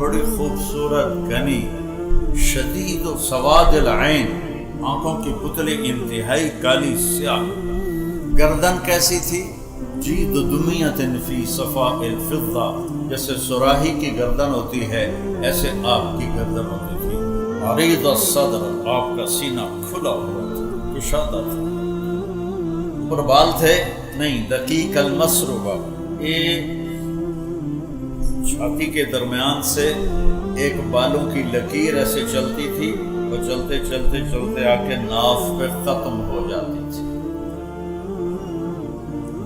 بڑی خوبصورت گھنی شدید و سواد العین، آنکھوں کی پتلی انتہائی کالی سیاہ، گردن کیسی تھی؟ جید دمیت فی صفاء الفضہ، جیسے سراہی کی گردن ہوتی ہے ایسے آپ کی گردن ہوتی تھی۔ عریض الصدر، آپ کا سینہ کھلا ہوا تھا، کشادہ تھا۔ اوپر بال تھے نہیں، دقیق المسربہ، یہ چھاتی کے درمیان سے ایک بالوں کی لکیر ایسے چلتی تھی، وہ چلتے چلتے چلتے آ کے ناف پہ ختم ہو جاتی تھی۔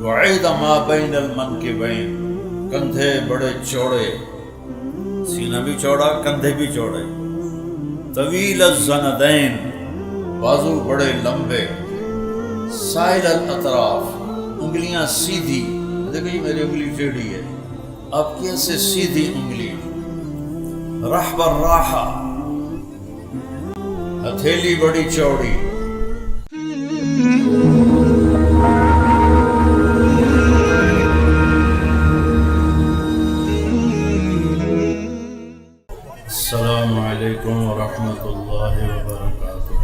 وعید ما بین المنکبین، کندھے بڑے چوڑے، سینہ بھی چوڑا کندھے بھی چوڑے۔ طویل الزندین، بازو بڑے لمبے۔ سائل الاطراف، انگلیاں سیدھی، دیکھو یہ میری انگلی ٹیڑھی ہے، آپ کی ایسے سیدھی انگلی۔ رحب الراحہ، ہتھیلی بڑی چوڑی۔ السلام علیکم ورحمۃ اللہ وبرکاتہ۔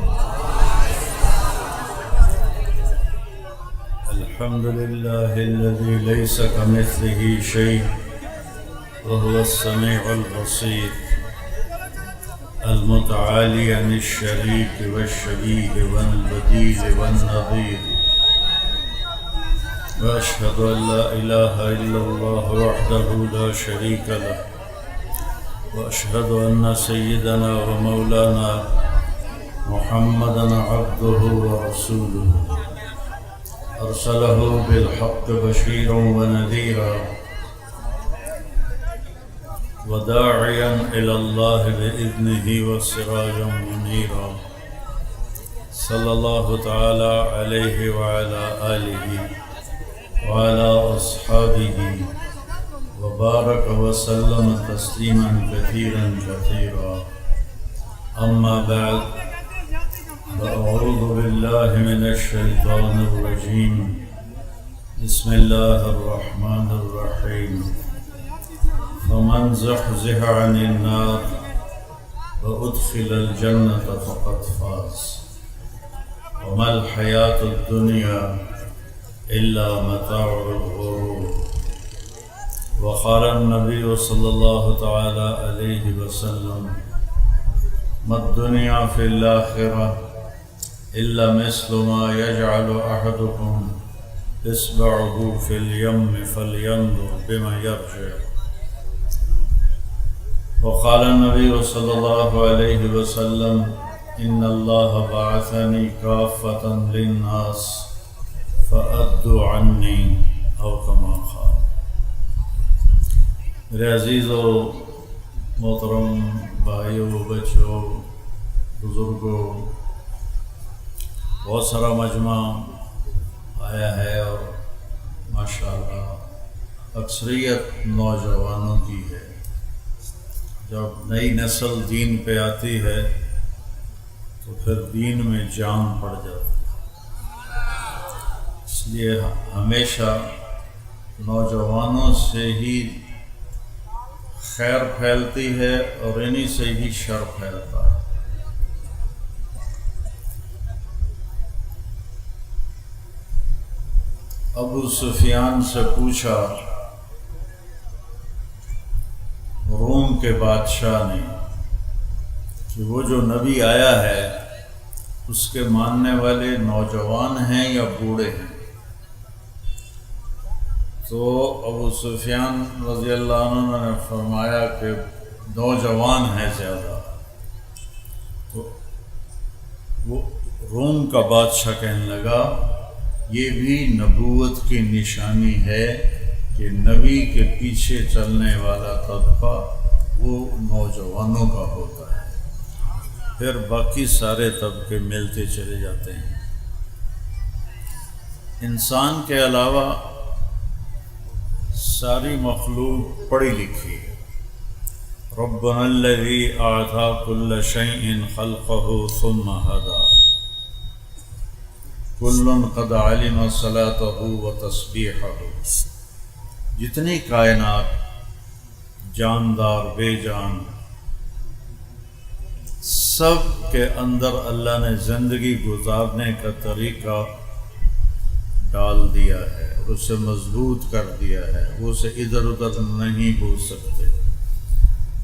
الحمد للہ الذی لیس کمثلہ شیء وهو السمیع البصیر المتعالی عن الشریک والشبیہ والبدیل والنظیر، واشہد ان لا الہ الا اللہ وحدہ لا شریک لہ، واشہد ان سیدنا ومولانا محمدا عبدہ ورسولہ، ارسلہ بالحق بشیرا ونذیرا وداعیا الی اللہ بإذنہ وسراجا منیرا، صلی اللہ تعالی علیہ وعلی آلہ وعلی اصحابہ وبارک وسلم تسلیما کثیرا کثیرا، اما بعد، فاعوذ باللہ من الشیطان الرجیم، بسم اللہ الرحمن الرحیم، فمن زحزح عن النار وادخل الجنة فقد فاز، وما الحیاة الدنیا الا متاع الغرور۔ وقال النبی صلی اللہ تعالی علیہ وسلم، ما الدنیا فی الآخرہ الا مثل ما یجعل احدکم اصبعہ فی الیم فلینظر بما یرجع۔ وقال النبی صلی اللہ علیہ وسلم، ان اللہ بعثنی کافۃ للناس فأدوا عنی، او کما قال۔ میرے عزیز و محترم بھائیوں، بچوں، بزرگوں، بہت سارا مجمع آیا ہے اور ماشاءاللہ اکثریت نوجوانوں کی ہے۔ جب نئی نسل دین پہ آتی ہے تو پھر دین میں جان پڑ جاتی ہے، اس لیے ہمیشہ نوجوانوں سے ہی خیر پھیلتی ہے اور انہی سے ہی شر پھیلتا ہے۔ ابو سفیان سے پوچھا روم کے بادشاہ نے کہ وہ جو نبی آیا ہے اس کے ماننے والے نوجوان ہیں یا بوڑھے ہیں؟ تو ابو سفیان رضی اللہ عنہ نے فرمایا کہ نوجوان ہیں زیادہ۔ تو وہ روم کا بادشاہ کہنے لگا، یہ بھی نبوت کی نشانی ہے کہ نبی کے پیچھے چلنے والا طبقہ وہ نوجوانوں کا ہوتا ہے، پھر باقی سارے طبقے ملتے چلے جاتے ہیں۔ انسان کے علاوہ ساری مخلوق پڑھی لکھی ہے۔ ربنا الذی اعطى كل شيء خلقه ثم هدى، كل قد علم صلاته وتسبیحه۔ جتنی کائنات جاندار بے جان، سب کے اندر اللہ نے زندگی گزارنے کا طریقہ ڈال دیا ہے اور اسے مضبوط کر دیا ہے، وہ اسے ادھر ادھر نہیں ہو سکتے۔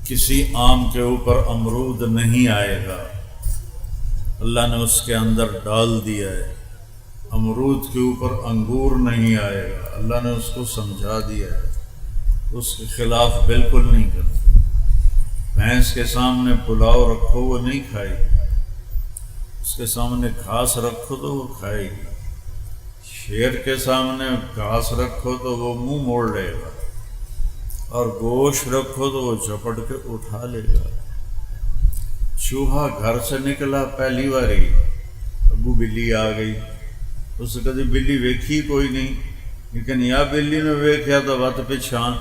کسی آم کے اوپر امرود نہیں آئے گا، اللہ نے اس کے اندر ڈال دیا ہے۔ امرود کے اوپر انگور نہیں آئے گا، اللہ نے اس کو سمجھا دیا ہے، اس کے خلاف بالکل نہیں کرتے۔ بھینس کے سامنے پلاؤ رکھو وہ نہیں کھائے گی، اس کے سامنے گھاس رکھو تو وہ کھائے گی۔ شیر کے سامنے گھاس رکھو تو وہ منہ موڑ لے گا، اور گوشت رکھو تو وہ جھپٹ کے اٹھا لے گا۔ چوہا گھر سے نکلا پہلی باری، ابو بلی آ گئی، اس سے کدی بلی ویکھی کوئی نہیں، لیکن یا بلی نے ویکھیا تو وت پچھان۔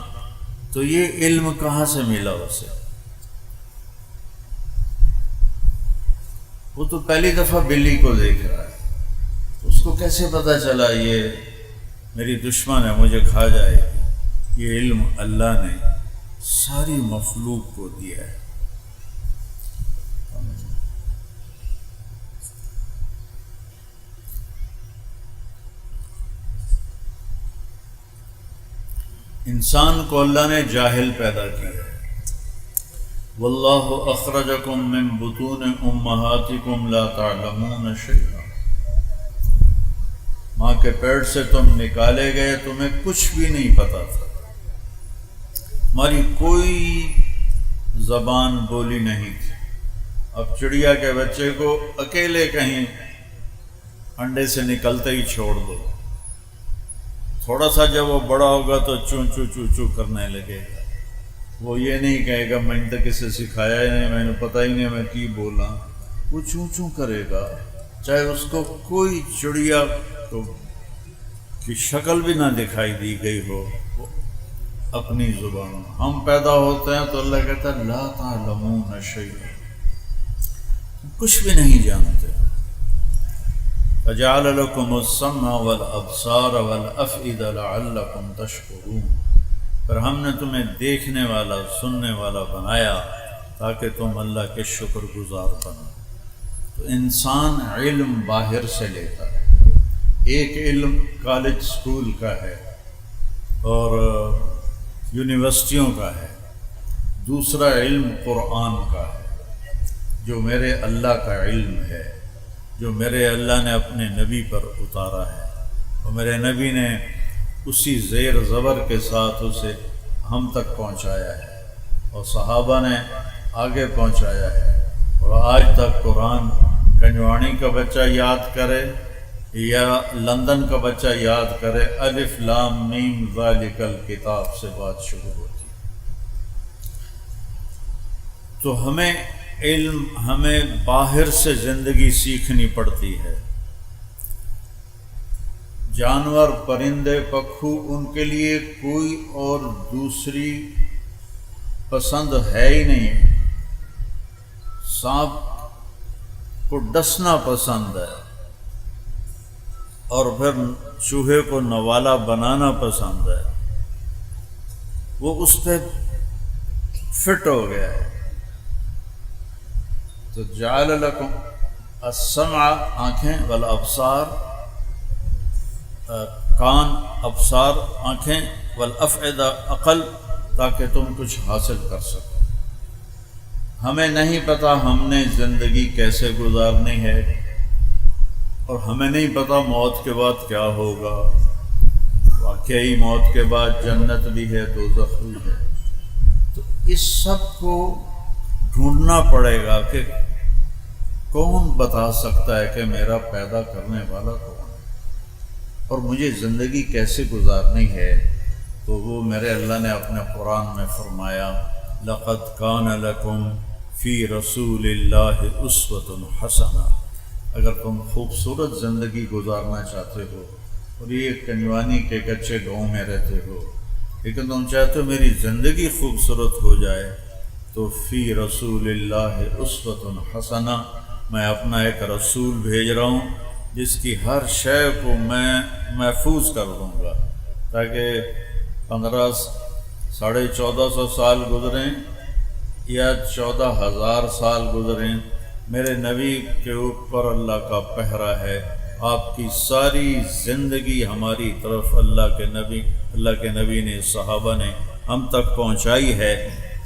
تو یہ علم کہاں سے ملا اسے؟ وہ تو پہلی دفعہ بلی کو دیکھ رہا ہے، اس کو کیسے پتہ چلا یہ میری دشمن ہے مجھے کھا جائے گی؟ یہ علم اللہ نے ساری مخلوق کو دیا ہے۔ انسان کو اللہ نے جاہل پیدا کیا ہے۔ واللہ اخرجکم من بطون امہاتکم لا تعلمون شیئا، ماں کے پیٹ سے تم نکالے گئے، تمہیں کچھ بھی نہیں پتا تھا، ہماری کوئی زبان بولی نہیں تھی۔ اب چڑیا کے بچے کو اکیلے کہیں انڈے سے نکلتے ہی چھوڑ دو، تھوڑا سا جب وہ بڑا ہوگا تو چوں چوں چوں چوں کرنے لگے گا، وہ یہ نہیں کہے گا میں نے تو کسے سکھایا ہی نہیں، میں نے پتہ ہی نہیں میں کی بولا، وہ چوں چوں کرے گا، چاہے اس کو کوئی چڑیا کی شکل بھی نہ دکھائی دی گئی ہو، وہ اپنی زبان۔ ہم پیدا ہوتے ہیں تو اللہ کہتا ہے لا تعلمون شیئا، کچھ بھی نہیں جانتے۔ فجعل لكم السمع والابصار والافئدة لعلكم تشکرون، پھر ہم نے تمہیں دیکھنے والا سننے والا بنایا تاکہ تم اللہ کے شکر گزار بنو۔ تو انسان علم باہر سے لیتا ہے، ایک علم کالج سکول کا ہے اور یونیورسٹیوں کا ہے، دوسرا علم قرآن کا ہے جو میرے اللہ کا علم ہے، جو میرے اللہ نے اپنے نبی پر اتارا ہے، اور میرے نبی نے اسی زیر زبر کے ساتھ اسے ہم تک پہنچایا ہے، اور صحابہ نے آگے پہنچایا ہے، اور آج تک قرآن کنجوانی کا بچہ یاد کرے یا لندن کا بچہ یاد کرے، الف لام میم ذالک الکتاب سے بات شروع ہوتی۔ تو ہمیں باہر سے زندگی سیکھنی پڑتی ہے۔ جانور پرندے پکھو ان کے لیے کوئی اور دوسری پسند ہے ہی نہیں، سانپ کو ڈسنا پسند ہے، اور پھر چوہے کو نوالا بنانا پسند ہے، وہ اس پہ فٹ ہو گیا ہے۔ تو جعل لکم السمع آنکھیں، والابصار کان، ابصار آنکھیں، والافئدہ عقل، تاکہ تم کچھ حاصل کر سکو۔ ہمیں نہیں پتا ہم نے زندگی کیسے گزارنی ہے، اور ہمیں نہیں پتا موت کے بعد کیا ہوگا۔ واقعی موت کے بعد جنت بھی ہے، دوزخ بھی ہے۔ تو اس سب کو ڈھونڈنا پڑے گا کہ کون بتا سکتا ہے کہ میرا پیدا کرنے والا کون ہے اور مجھے زندگی کیسے گزارنی ہے۔ تو وہ میرے اللہ نے اپنے قرآن میں فرمایا لَقَدْ كَانَ لَكُمْ فِي رَسُولِ اللَّهِ أُسْوَةٌ حَسَنَةٌ، اگر تم خوبصورت زندگی گزارنا چاہتے ہو اور یہ کنجوانی کے کچے گاؤں میں رہتے ہو، لیکن تم چاہتے ہو میری زندگی خوبصورت ہو جائے، تو فی رسول اللہ اسوۃ حسنہ، میں اپنا ایک رسول بھیج رہا ہوں جس کی ہر شے کو میں محفوظ کر دوں گا، تاکہ 15 1450 سال گزریں یا 14,000 سال گزریں، میرے نبی کے اوپر اللہ کا پہرا ہے۔ آپ کی ساری زندگی ہماری طرف اللہ کے نبی نے، صحابہ نے ہم تک پہنچائی ہے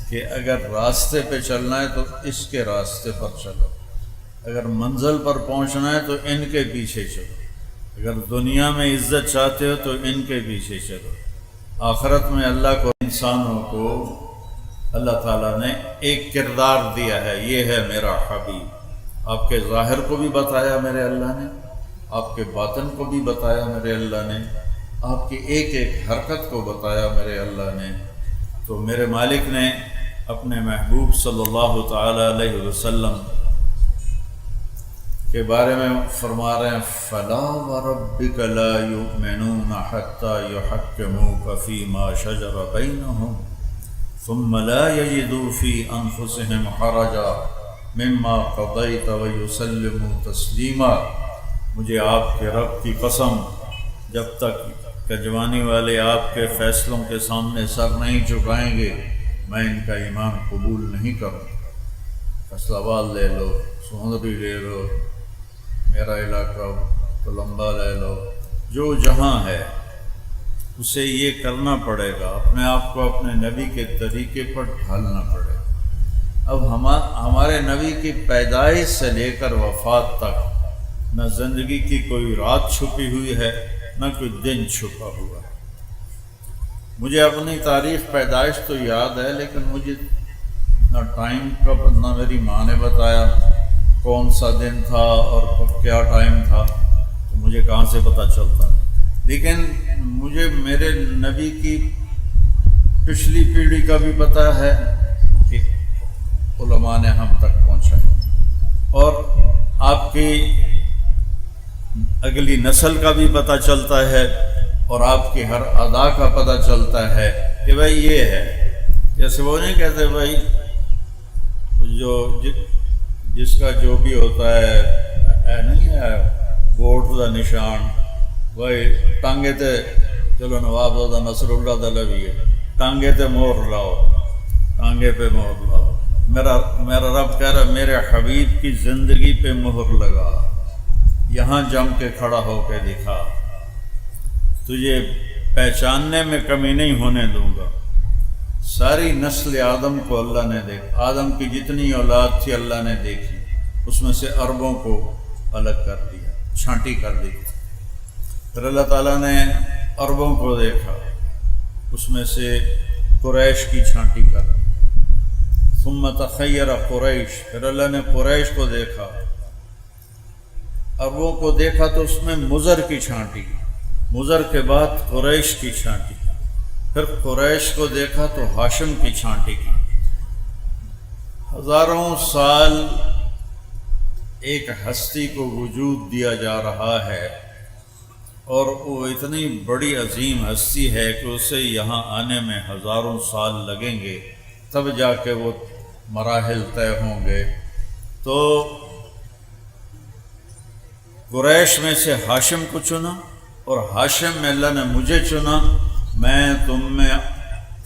کہ اگر راستے پہ چلنا ہے تو اس کے راستے پر چلو، اگر منزل پر پہنچنا ہے تو ان کے پیچھے چلو، اگر دنیا میں عزت چاہتے ہو تو ان کے پیچھے چلو۔ آخرت میں اللہ کو، انسانوں کو اللہ تعالیٰ نے ایک کردار دیا ہے، یہ ہے میرا حبیب۔ آپ کے ظاہر کو بھی بتایا میرے اللہ نے، آپ کے باطن کو بھی بتایا میرے اللہ نے، آپ کی ایک ایک حرکت کو بتایا میرے اللہ نے۔ تو میرے مالک نے اپنے محبوب صلی اللہ تعالی علیہ وسلم کے بارے میں فرما رہے ہیں، فَلَا وَرَبِّكَ لَا يُؤْمِنُونَ حَتَّى يُحَكِّمُوكَ فِي مَا شَجَرَ بَيْنَهُمْ ثُمَّ لَا يَجِدُوا فِي أَنفُسِهِمْ حَرَجًا مِمَّا قَضَيْتَ وَيُسَلِّمُوا تَسْلِيمًا۔ مجھے آپ کے رب کی قسم، جب تک کجوانی والے آپ کے فیصلوں کے سامنے سر نہیں جھکائیں گے، میں ان کا ایمان قبول نہیں کروں۔ فیصلہ آباد لے لو، سہندری لے لو، میرا علاقہ تو لمبا لے لو، جو جہاں ہے اسے یہ کرنا پڑے گا، اپنے آپ کو اپنے نبی کے طریقے پر ڈھالنا پڑے گا۔ اب ہمارے نبی کی پیدائش سے لے کر وفات تک نہ زندگی کی کوئی رات چھپی ہوئی ہے، نہ کوئی دن چھپا ہوا ہے۔ مجھے اپنی تاریخ پیدائش تو یاد ہے، لیکن مجھے نہ ٹائم کا، نہ میری ماں نے بتایا کون سا دن تھا اور کیا ٹائم تھا، تو مجھے کہاں سے پتہ چلتا۔ لیکن مجھے میرے نبی کی پچھلی پیڑھی کا بھی پتہ ہے کہ علماء نے ہم تک پہنچایا، اور آپ کی اگلی نسل کا بھی پتہ چلتا ہے، اور آپ کی ہر ادا کا پتہ چلتا ہے کہ بھائی یہ ہے۔ جیسے وہ نہیں کہتے بھائی جس کا جو بھی ہوتا ہے نہیں ہے ووٹ دا نشان، بھائی ٹانگے تے چلو نواب دا نصر اللہ دا لوی ہے، ٹانگے تے مہر لاؤ، ٹانگے پہ مہر لاؤ۔ میرا رب کہہ رہا میرے حبیب کی زندگی پہ مہر لگا، یہاں جم کے کھڑا ہو کے دکھا، تجھے پہچاننے میں کمی نہیں ہونے دوں گا۔ ساری نسل آدم کو اللہ نے دیکھا، آدم کی جتنی اولاد تھی اللہ نے دیکھی، اس میں سے عربوں کو الگ کر دیا، چھانٹی کر دی۔ پھر اللہ تعالیٰ نے عربوں کو دیکھا، اس میں سے قریش کی چھانٹی کر دی۔ ثم تخیر قریش، پھر اللہ نے قریش کو دیکھا، عربوں کو دیکھا تو اس میں مضر کی چھانٹی، مضر کے بعد قریش کی چھانٹی، پھر قریش کو دیکھا تو ہاشم کی چھانٹی کی۔ ہزاروں سال ایک ہستی کو وجود دیا جا رہا ہے، اور وہ اتنی بڑی عظیم ہستی ہے کہ اسے یہاں آنے میں ہزاروں سال لگیں گے، تب جا کے وہ مراحل طے ہوں گے۔ تو قریش میں سے ہاشم کو چنا، اور ہاشم میں اللہ نے مجھے چنا، میں تم میں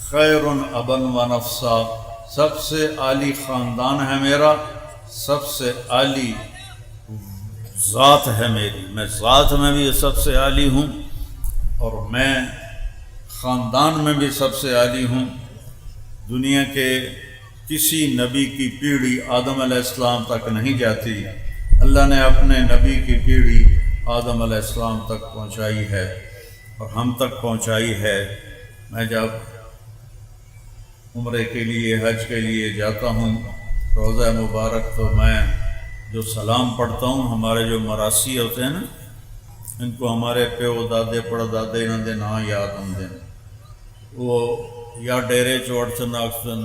خیر ابن و نفسا، سب سے عالی خاندان ہے میرا، سب سے عالی ذات ہے میری، میں ذات میں بھی سب سے عالی ہوں، اور میں خاندان میں بھی سب سے عالی ہوں۔ دنیا کے کسی نبی کی پیڑھی آدم علیہ السلام تک نہیں جاتی، اللہ نے اپنے نبی کی پیڑھی آدم علیہ السلام تک پہنچائی ہے، اور ہم تک پہنچائی ہے۔ میں جب عمرے کے لیے، حج کے لیے جاتا ہوں روضہ مبارک، تو میں جو سلام پڑھتا ہوں، ہمارے جو مراسی ہوتے ہیں نا، ان کو ہمارے پیو دادے پڑدادے انہوں دے نا یاد ہوندے ہیں، وہ یا ڈیرے چوڑچن آکسن،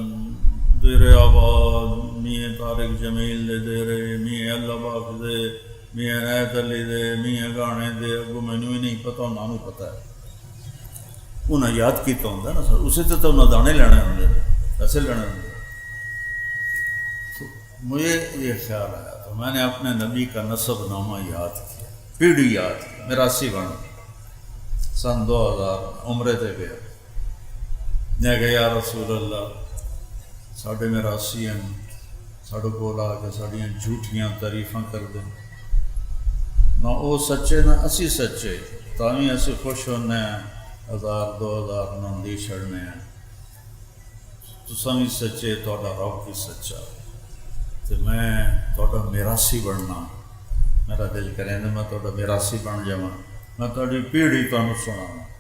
دیرے آباد، میاں طارق جمیل دے ڈیرے، میاں اللہ باغ دے، میاں عنایت علی دے، میاں گانے دے، اگو مینوں ہی نہیں پتہ، انہوں نے پتہ ہے، انہیں یاد کیتا ہوں نا سر، اسے تو انہیں دانے لینے ہوں، پیسے لینے ہوں۔ تو مجھے یہ خیال آیا، تو میں نے اپنے نبی کا نسب نامہ یاد کیا، پیڑھی یاد کی، میرا 80 بن سن 2000 عمرے تے گیا، میں کہا یا رسول اللہ ساڈے میراسی ہیں ساڈے کول آ کے ساڈیاں جھوٹیاں تعریفاں کر دیں نہ وہ سچے نہ اسی سچے تاویں اسی خوش ہونے ہیں 1000 2000 نہ دی چھڑنے ہیں تساں بھی سچے تہاڈا رب بھی سچا تے میں تہاڈا میراسی بننا میرا دل کرے میں تہاڈا میراسی بن جاواں میں تہاڈی پیڑھی تانوں سناواں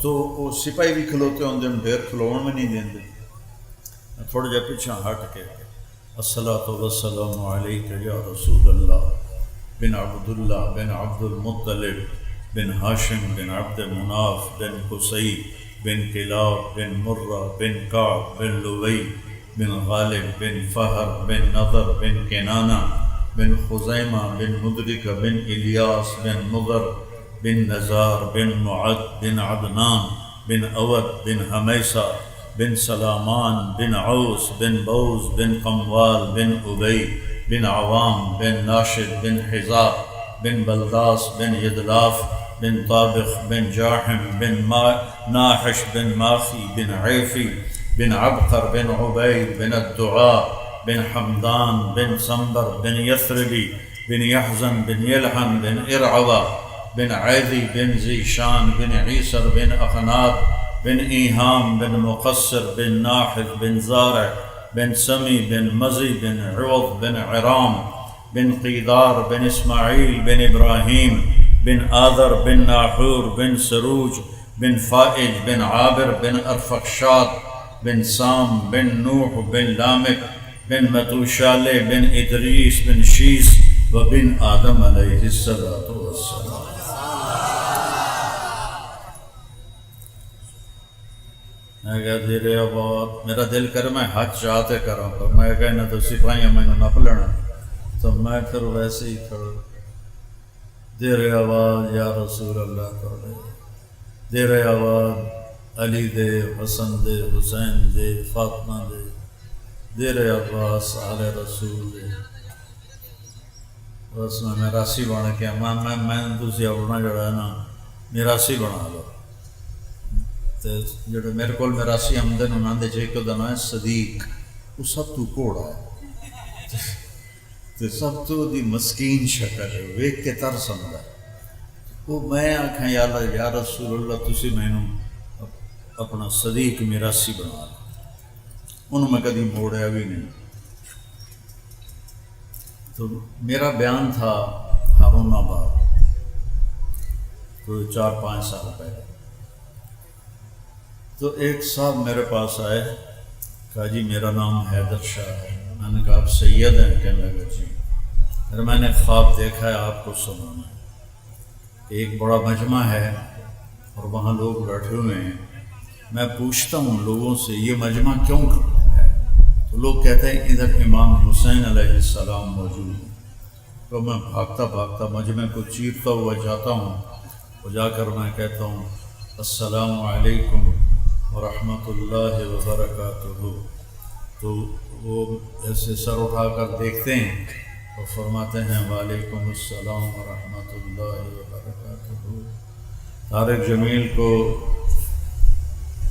تو وہ سپاہی بھی کھلوتے ہوندے ڈیر کھلون میں نہیں دیندے تھوڑا جا پیچھے ہٹ کے الصلاۃ والسلام علیک یا رسول اللہ بن عبداللہ بن عبد المطلب بن ہاشم بن عبد مناف بن قصی بن کلاب بن مرہ بن کعب بن لوی بن غالب بن فہر بن نضر بن کنانہ بن خزیمہ بن مدرکہ بن الیاس بن مضر بن نزار بن معد بن عدنان بن اود بن حمیسہ بن سلامان بن عوس بن بوز بن قموال بن ابی بن عوام بن ناشد بن حزاب بن بلداس بن یدلاف بن طابخ بن جاحم بن ناحش بن ماخی بن عیفی بن عبقر بن عبید بن الدعاء بن حمدان بن سنبر بن یثربی بن یحزن بن یلحن بن ارعوہ بن عیدی بن زیشان بن عیسر بن اخناب بن ایہام بن مقصر بن ناحد بن زارع بن سمی بن مزی بن عوض بن عرام بن قیدار بن اسماعیل بن ابراہیم بن آذر بن ناحور بن سروج بن فائج بن عابر بن ارفخشاد بن سام بن نوح بن لامک بن متوشالہ بن ادریس بن شیس و بن آدم علیہ السلام میں کہا دیرے آباد میرا دل کر میں ہاتھ چاہتے کروں تو میں کہنا تو سپاہیاں میں نے نپ لینا تو میں پھر ویسے ہی کھڑا دیرے آباد یا رسول اللہ تعالی دیرے آباد علی دے حسن دے حسین دے فاطمہ دے دیرے عباس آل رسول دے بس میں میراسی بن کے میں تسی اپنا جڑا ہے نا میراسی بنا لو جڑے میرے کو میراسی آمدے انہوں نے ایک دا نام ہے صدیق وہ سب تو کوڑا ہے تو سب تو دی مسکین شکل ہے ویک کے ترس آمدا وہ میں آکھاں یا اللہ یا رسول اللہ تسی میں اپنا صدیق میراسی بنا لو انہوں میں کدی موڑیا بھی نہیں تو میرا بیان تھا ہارون آباد تو 4-5 سال پہلے تو ایک صاحب میرے پاس آئے کہا جی میرا نام حیدر شاہ ہے میں نے کہا آپ سید ہیں کہنے لگا جی پھر میں نے خواب دیکھا ہے آپ کو سنانا ایک بڑا مجمع ہے اور وہاں لوگ بیٹھے ہوئے ہیں میں پوچھتا ہوں لوگوں سے یہ مجمع کیوں ہے تو لوگ کہتے ہیں ادھر امام حسین علیہ السلام موجود ہیں تو میں بھاگتا بھاگتا مجمع کو چیرتا ہوا جاتا ہوں اور جا کر میں کہتا ہوں السلام علیکم ورحمۃ اللہ وبرکاتہ تو وہ ایسے سر اٹھا کر دیکھتے ہیں اور فرماتے ہیں وعلیکم السلام ورحمۃ اللہ وبرکاتہ طارق جمیل کو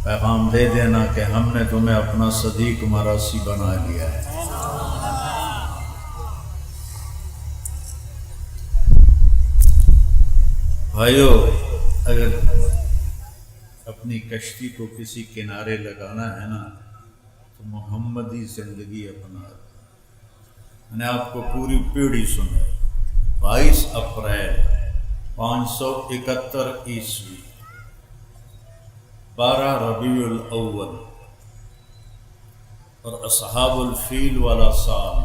پیغام دے دینا کہ ہم نے تمہیں اپنا صدیق مراسی بنا لیا ہے بھائیو اگر اپنی کشتی کو کسی کنارے لگانا ہے نا تو محمدی زندگی اپنا میں نے آپ کو پوری پیڑھی سنا 22 اپریل 571 عیسوی 12 ربیع الاول اور اصحاب الفیل والا سال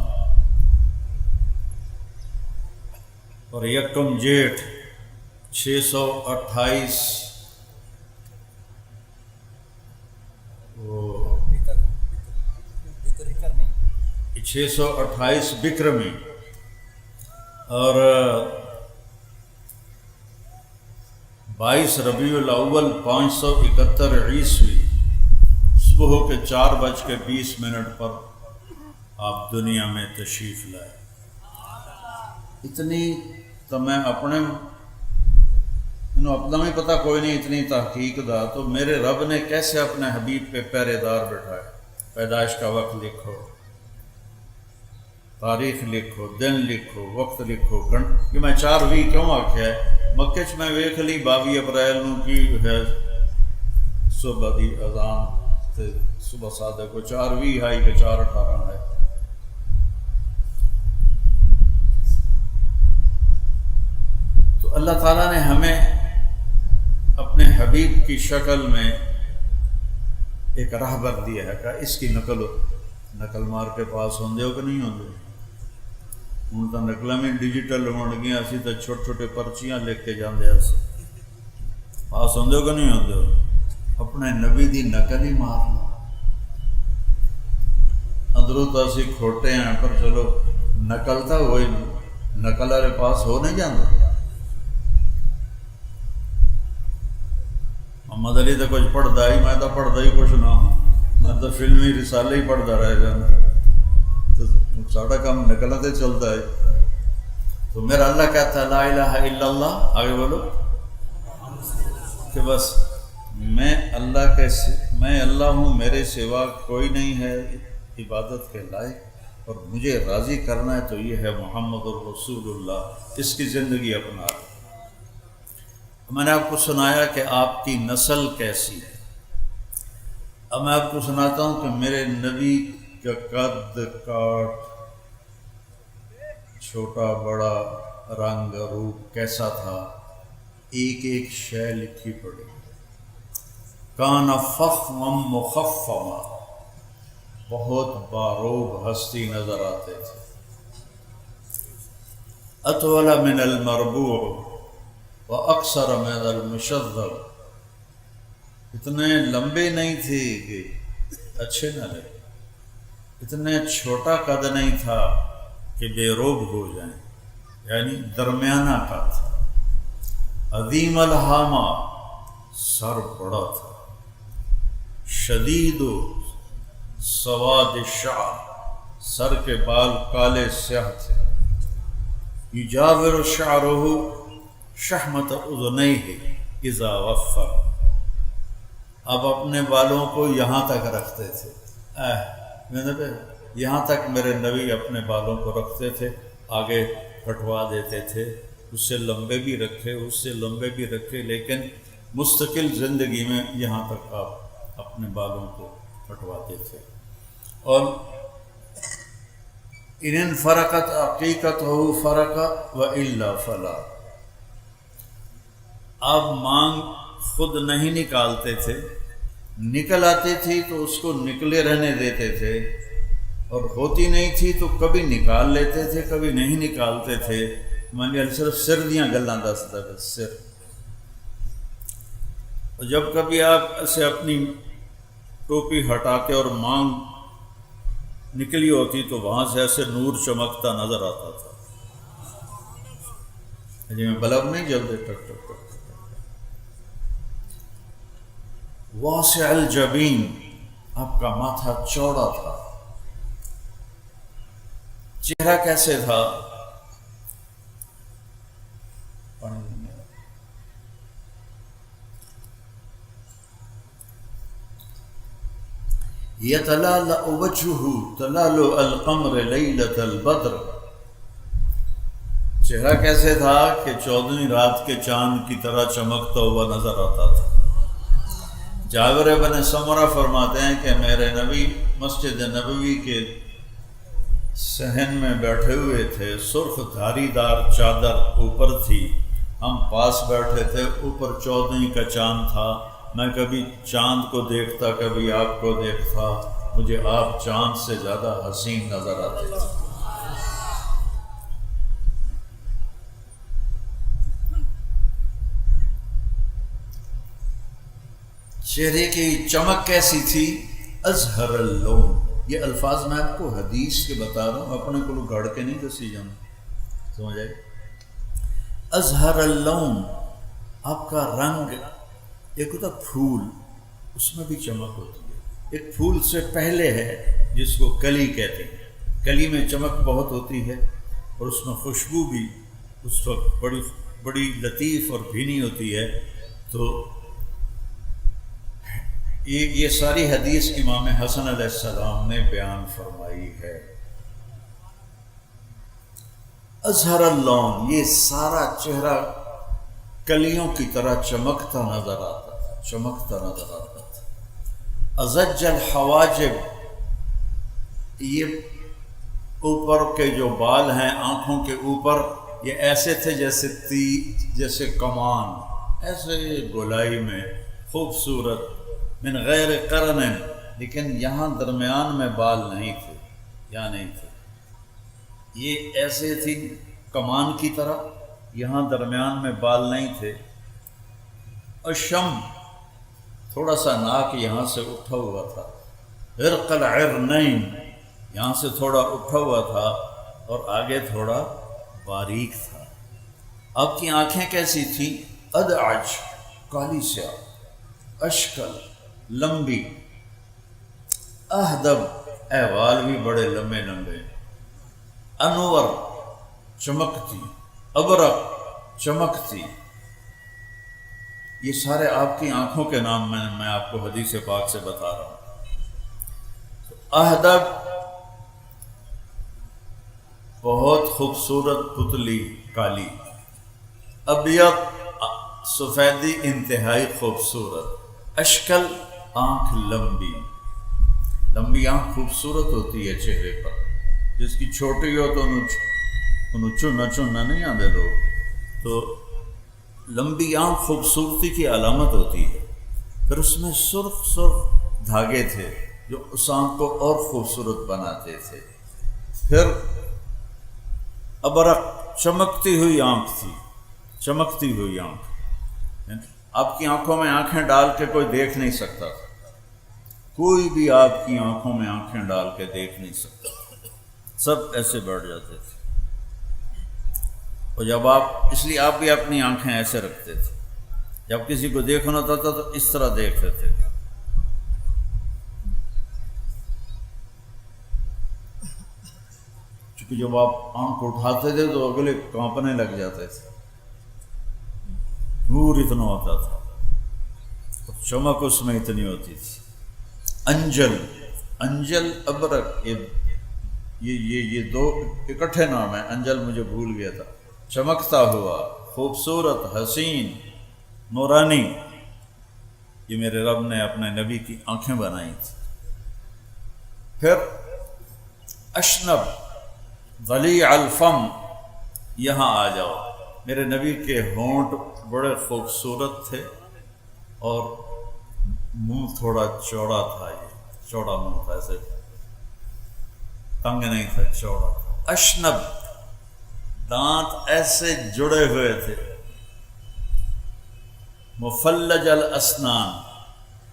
اور یکم جیٹھ 628 628 بکرمی اور 22 ربیع الاول 571 عیسوی صبح کے 4:20 پر آپ دنیا میں تشریف لائے اتنی تو میں اپنے اپنا بھی پتہ کوئی نہیں، اتنی تحقیق دا تو میرے رب نے کیسے اپنے حبیب پہ پہرے دار بٹھائے۔ پیدائش کا وقت لکھو، تاریخ لکھو، دن لکھو، وقت لکھو۔ کہ میں 4 کیوں آکھیا ہے؟ مکے چ میں ویکھ لی 22 اپریل نو کی ہے صبح دی اذان تے صبح صادق کو 4 ہے کہ 4:18 ہے۔ تو اللہ تعالیٰ نے ہمیں اپنے حبیب کی شکل میں ایک راہبر دیا ہے کہ اس کی نقل مار کے پاس ہوندے ہو کہ نہیں ہوندے؟ ہوں تو نقلیں بھی ڈیجیٹل ہون گیا، اسی تو چھوٹے چھوٹے پرچیاں لکھ کے جاندے ہیں، پاس ہوندے ہو کہ نہیں ہوندے ہو؟ اپنے نبی دی نقل ہی مارنا۔ اندروں تو اسی کھوٹے ہیں پر چلو نقل تو ہوئی نقل والے پاس ہو نہیں جاندے۔ محمد علی تو کچھ پڑھتا ہی، میں تو پڑھتا ہی کچھ نہ ہوں، میں تو فلمی رسالے ہی پڑھتا رہ جانا، تو ساڑھا کام نقلتے چلتا ہے۔ تو میرا اللہ کہتا ہے لا الہ الا اللہ، آگے بولو کہ بس میں اللہ ہوں، میرے سوا کوئی نہیں ہے عبادت کے لائق، اور مجھے راضی کرنا ہے تو یہ ہے محمد الرسول اللہ، اس کی زندگی اپنا۔ میں نے آپ کو سنایا کہ آپ کی نسل کیسی ہے، اب میں آپ کو سناتا ہوں کہ میرے نبی کا قد کاٹ، چھوٹا بڑا، رنگ روپ کیسا تھا، ایک ایک شے لکھی پڑی۔ کان فخما مخفما، بہت باروب ہستی نظر آتے تھے۔ اطول من المربوع وَأَقْصَرَ مِنَ الْمُشَذَّبِ، اتنے لمبے نہیں تھے کہ اچھے نہ لگے، اتنے چھوٹا قد نہیں تھا کہ بے روب ہو جائیں، یعنی درمیانہ قد تھا۔ عظیم الحامہ، سر بڑا تھا۔ شدید سواد الشعر، سر کے بال کالے سیاہ تھے۔ یجاور شعرہ شحمت اذنیہ اذا وفر، اب اپنے بالوں کو یہاں تک رکھتے تھے، یہاں تک میرے نبی اپنے بالوں کو رکھتے تھے، آگے کٹوا دیتے تھے، اس سے لمبے بھی رکھے، اس سے لمبے بھی رکھے، لیکن مستقل زندگی میں یہاں تک آپ اپنے بالوں کو کٹواتے تھے۔ اور ان فرقت عقیقتہ فرق والا فلا، آپ مانگ خود نہیں نکالتے تھے، نکل آتی تھی تو اس کو نکلے رہنے دیتے تھے، اور ہوتی نہیں تھی تو کبھی نکال لیتے تھے کبھی نہیں نکالتے تھے۔ میں نے صرف سر دیاں گلاں دستا ہے، سر۔ اور جب کبھی آپ اسے اپنی ٹوپی ہٹاتے اور مانگ نکلی ہوتی تو وہاں سے ایسے نور چمکتا نظر آتا تھا، جی میں بلب نہیں جلتے، ٹک ٹک ٹک۔ واسع الجبین، آپ کا ماتھا چوڑا تھا۔ چہرہ کیسے تھا؟ یتلالأ وجہہ تلالؤ القمر لیلۃ البدر، چہرہ کیسے تھا کہ 14ویں رات کے چاند کی طرح چمکتا ہوا نظر آتا تھا۔ جابر بن سمرہ فرماتے ہیں کہ میرے نبی مسجد نبوی کے صحن میں بیٹھے ہوئے تھے، سرخ دھاری دار چادر اوپر تھی، ہم پاس بیٹھے تھے، اوپر 14ویں کا چاند تھا، میں کبھی چاند کو دیکھتا کبھی آپ کو دیکھتا، مجھے آپ چاند سے زیادہ حسین نظر آتے تھے۔ چہرے کی چمک کیسی تھی؟ ازہر اللون، یہ الفاظ میں آپ کو حدیث کے بتا رہا ہوں، اپنے کو گھڑ کے نہیں دسی جانا، سمجھ آئے؟ ازہر اللون، آپ کا رنگ، ایک ہوتا پھول، اس میں بھی چمک ہوتی ہے، ایک پھول سے پہلے ہے جس کو کلی کہتے ہیں، کلی میں چمک بہت ہوتی ہے، اور اس میں خوشبو بھی اس وقت بڑی لطیف اور بھینی ہوتی ہے. تو یہ ساری حدیث امام حسن علیہ السلام نے بیان فرمائی ہے. ازہر اللون، یہ سارا چہرہ کلیوں کی طرح چمکتا نظر آتا تھا. ازج الحواجب، یہ اوپر کے جو بال ہیں آنکھوں کے اوپر، یہ ایسے تھے جیسے کمان، ایسے گولائی میں خوبصورت. من غیر قرن، لیکن یہاں درمیان میں بال نہیں تھے، یہاں نہیں تھے. یہ ایسے تھی کمان کی طرح، یہاں درمیان میں بال نہیں تھے. الشم، تھوڑا سا ناک یہاں سے اٹھا ہوا تھا. عرق العرنین، یہاں سے تھوڑا اٹھا ہوا تھا اور آگے تھوڑا باریک تھا. آپ کی آنکھیں کیسی تھیں؟ ادعج، کالی سیاہ. اشکل، لمبی. اہدب، احوال بھی بڑے لمبے لمبے. انور، چمکتی. ابرق، چمکتی. یہ سارے آپ کی آنکھوں کے نام میں آپ کو حدیث پاک سے بتا رہا ہوں. اہدب، بہت خوبصورت پتلی کالی. ابیض، سفیدی انتہائی خوبصورت. اشکل، آنکھ لمبی. لمبی آنکھ خوبصورت ہوتی ہے چہرے پر. جس کی چھوٹی ہو تو انہوں چننا نہیں آتے لوگ. تو لمبی آنکھ خوبصورتی کی علامت ہوتی ہے. پھر اس میں سرخ دھاگے تھے جو اس آنکھ کو اور خوبصورت بناتے تھے. پھر ابرق، چمکتی ہوئی آنکھ تھی، چمکتی ہوئی آنکھ. آپ کی آنکھوں میں آنکھیں ڈال کے کوئی دیکھ نہیں سکتا تھا. کوئی بھی آپ کی آنکھوں میں آنکھیں ڈال کے دیکھ نہیں سکتا. سب ایسے بیٹھ جاتے تھے. اور جب اس لیے آپ بھی اپنی آنکھیں ایسے رکھتے تھے. جب کسی کو دیکھنا ہوتا تھا تو اس طرح دیکھتے تھے. چونکہ جب آپ آنکھ اٹھاتے تھے تو اگلے کانپنے لگ جاتے تھے. نور اتنا ہوتا تھا، چمک اس میں اتنی ہوتی تھی. انجل، ابرق، یہ دو اکٹھے نام ہیں. انجل مجھے بھول گیا تھا. چمکتا ہوا، خوبصورت، حسین، نورانی. یہ میرے رب نے اپنے نبی کی آنکھیں بنائی تھی. پھر اشنب، ضلیع الفم. یہاں آ جاؤ. میرے نبی کے ہونٹ بڑے خوبصورت تھے اور منہ تھوڑا چوڑا تھا. یہ چوڑا منہ تھا، ایسے تنگ نہیں تھا، چوڑا تھا. اشنب، دانت ایسے جڑے ہوئے تھے. مفلج الاسنان،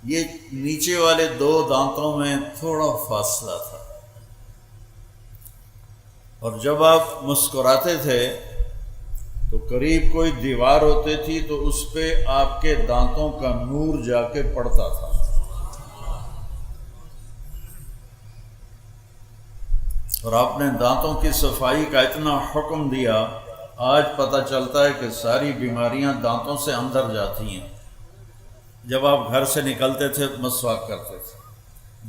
یہ نیچے والے دو دانتوں میں تھوڑا فاصلہ تھا. اور جب آپ مسکراتے تھے تو قریب کوئی دیوار ہوتی تھی تو اس پہ آپ کے دانتوں کا نور جا کے پڑتا تھا. اور آپ نے دانتوں کی صفائی کا اتنا حکم دیا. آج پتہ چلتا ہے کہ ساری بیماریاں دانتوں سے اندر جاتی ہیں. جب آپ گھر سے نکلتے تھے مسواک کرتے تھے،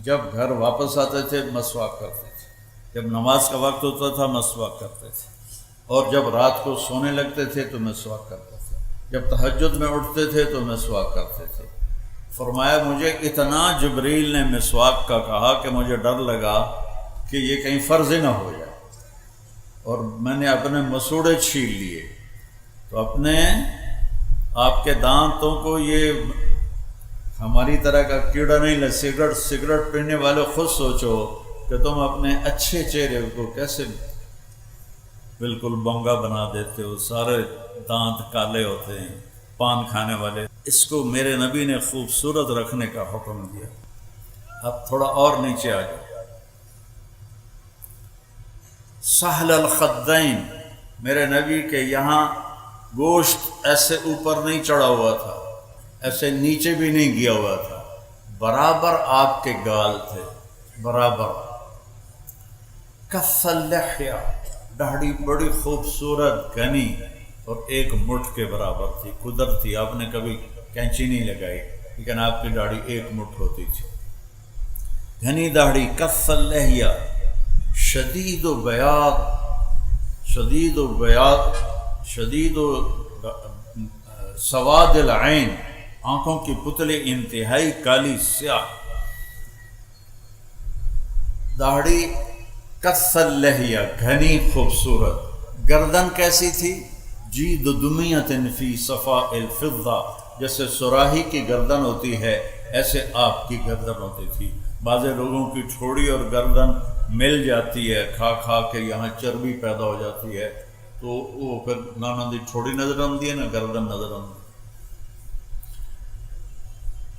جب گھر واپس آتے تھے مسواک کرتے تھے، جب نماز کا وقت ہوتا تھا مسواک کرتے تھے، اور جب رات کو سونے لگتے تھے تو مسواک کرتے تھے، جب تہجد میں اٹھتے تھے تو مسواک کرتے تھے. فرمایا مجھے اتنا جبریل نے مسواک کا کہا کہ مجھے ڈر لگا کہ یہ کہیں فرض نہ ہو جائے، اور میں نے اپنے مسوڑے چھین لیے. تو آپ کے دانتوں کو یہ ہماری طرح کا کیڑا نہیں لگ. سگریٹ پینے والے خود سوچو کہ تم اپنے اچھے چہرے کو کیسے بالکل بونگا بنا دیتے ہو. سارے دانت کالے ہوتے ہیں پان کھانے والے. اس کو میرے نبی نے خوبصورت رکھنے کا حکم دیا. اب تھوڑا اور نیچے آ جاؤ. سہل الخدین، میرے نبی کے یہاں گوشت ایسے اوپر نہیں چڑھا ہوا تھا، ایسے نیچے بھی نہیں گیا ہوا تھا، برابر آپ کے گال تھے، برابر. کث اللحیہ، داڑھی بڑی خوبصورت گھنی اور ایک مٹھ کے برابر تھی، قدرتی، آپ نے کبھی کینچی نہیں لگائی لیکن آپ کی داڑھی ایک مٹھ ہوتی تھی، گھنی داڑھی، کث اللحیہ، شدید و بیاض، شدید و بیاض، شدید و سواد العین، آنکھوں کی پتلی انتہائی کالی سیاہ، داڑھی کث اللحیہ، گھنی خوبصورت، گردن کیسی تھی؟ جید دمیۃ فی صفاء الفضہ، جیسے سراہی کی گردن ہوتی ہے ایسے آپ کی گردن ہوتی تھی۔ بعض لوگوں کی ٹھوڑی اور گردن مل جاتی ہے، کھا کھا کے یہاں چربی پیدا ہو جاتی ہے تو وہ پھر نہ دی ٹھوڑی نظر آتی ہے نہ گردن نظر آتی۔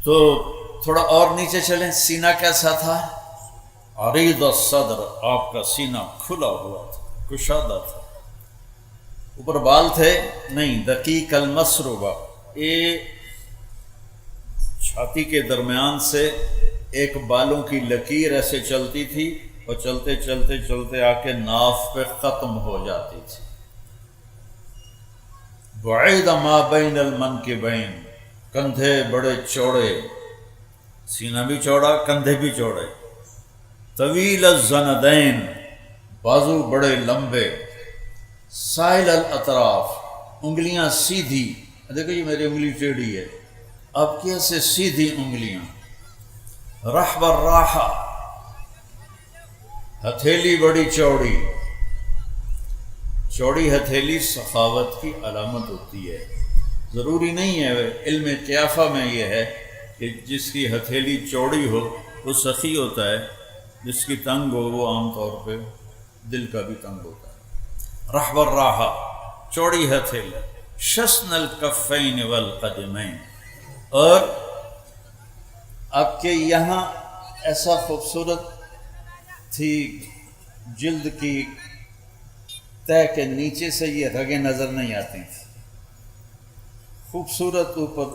تو تھوڑا اور نیچے چلیں، سینہ کیسا تھا؟ عریض الصدر، آپ کا سینہ کھلا ہوا تھا، کشادہ تھا۔ اوپر بال تھے؟ نہیں، دقیق المسربہ، یہ چھاتی کے درمیان سے ایک بالوں کی لکیر ایسے چلتی تھی اور چلتے چلتے چلتے آ کے ناف پہ ختم ہو جاتی تھی۔ بعید ما بین المنکبین، کندھے بڑے چوڑے، سینہ بھی چوڑا، کندھے بھی چوڑے۔ طویل الزندین، بازو بڑے لمبے۔ سائل الاطراف، انگلیاں سیدھی، دیکھو یہ میری انگلی ٹیڑھی ہے، اب کیسے سیدھی انگلیاں۔ رحب الراحہ، ہتھیلی بڑی چوڑی، چوڑی ہتھیلی سخاوت کی علامت ہوتی ہے۔ ضروری نہیں ہے، علم قیافہ میں یہ ہے کہ جس کی ہتھیلی چوڑی ہو وہ سخی ہوتا ہے، جس کی تنگ ہو وہ عام طور پہ دل کا بھی تنگ ہوتا ہے۔ رحب الراحہ، چوڑی ہتھیلی۔ شسن الکفین والقدمین، اور آپ کے یہاں ایسا خوبصورت تھی جلد کی تہ کے نیچے سے یہ رگیں نظر نہیں آتی تھیں، خوبصورت اوپر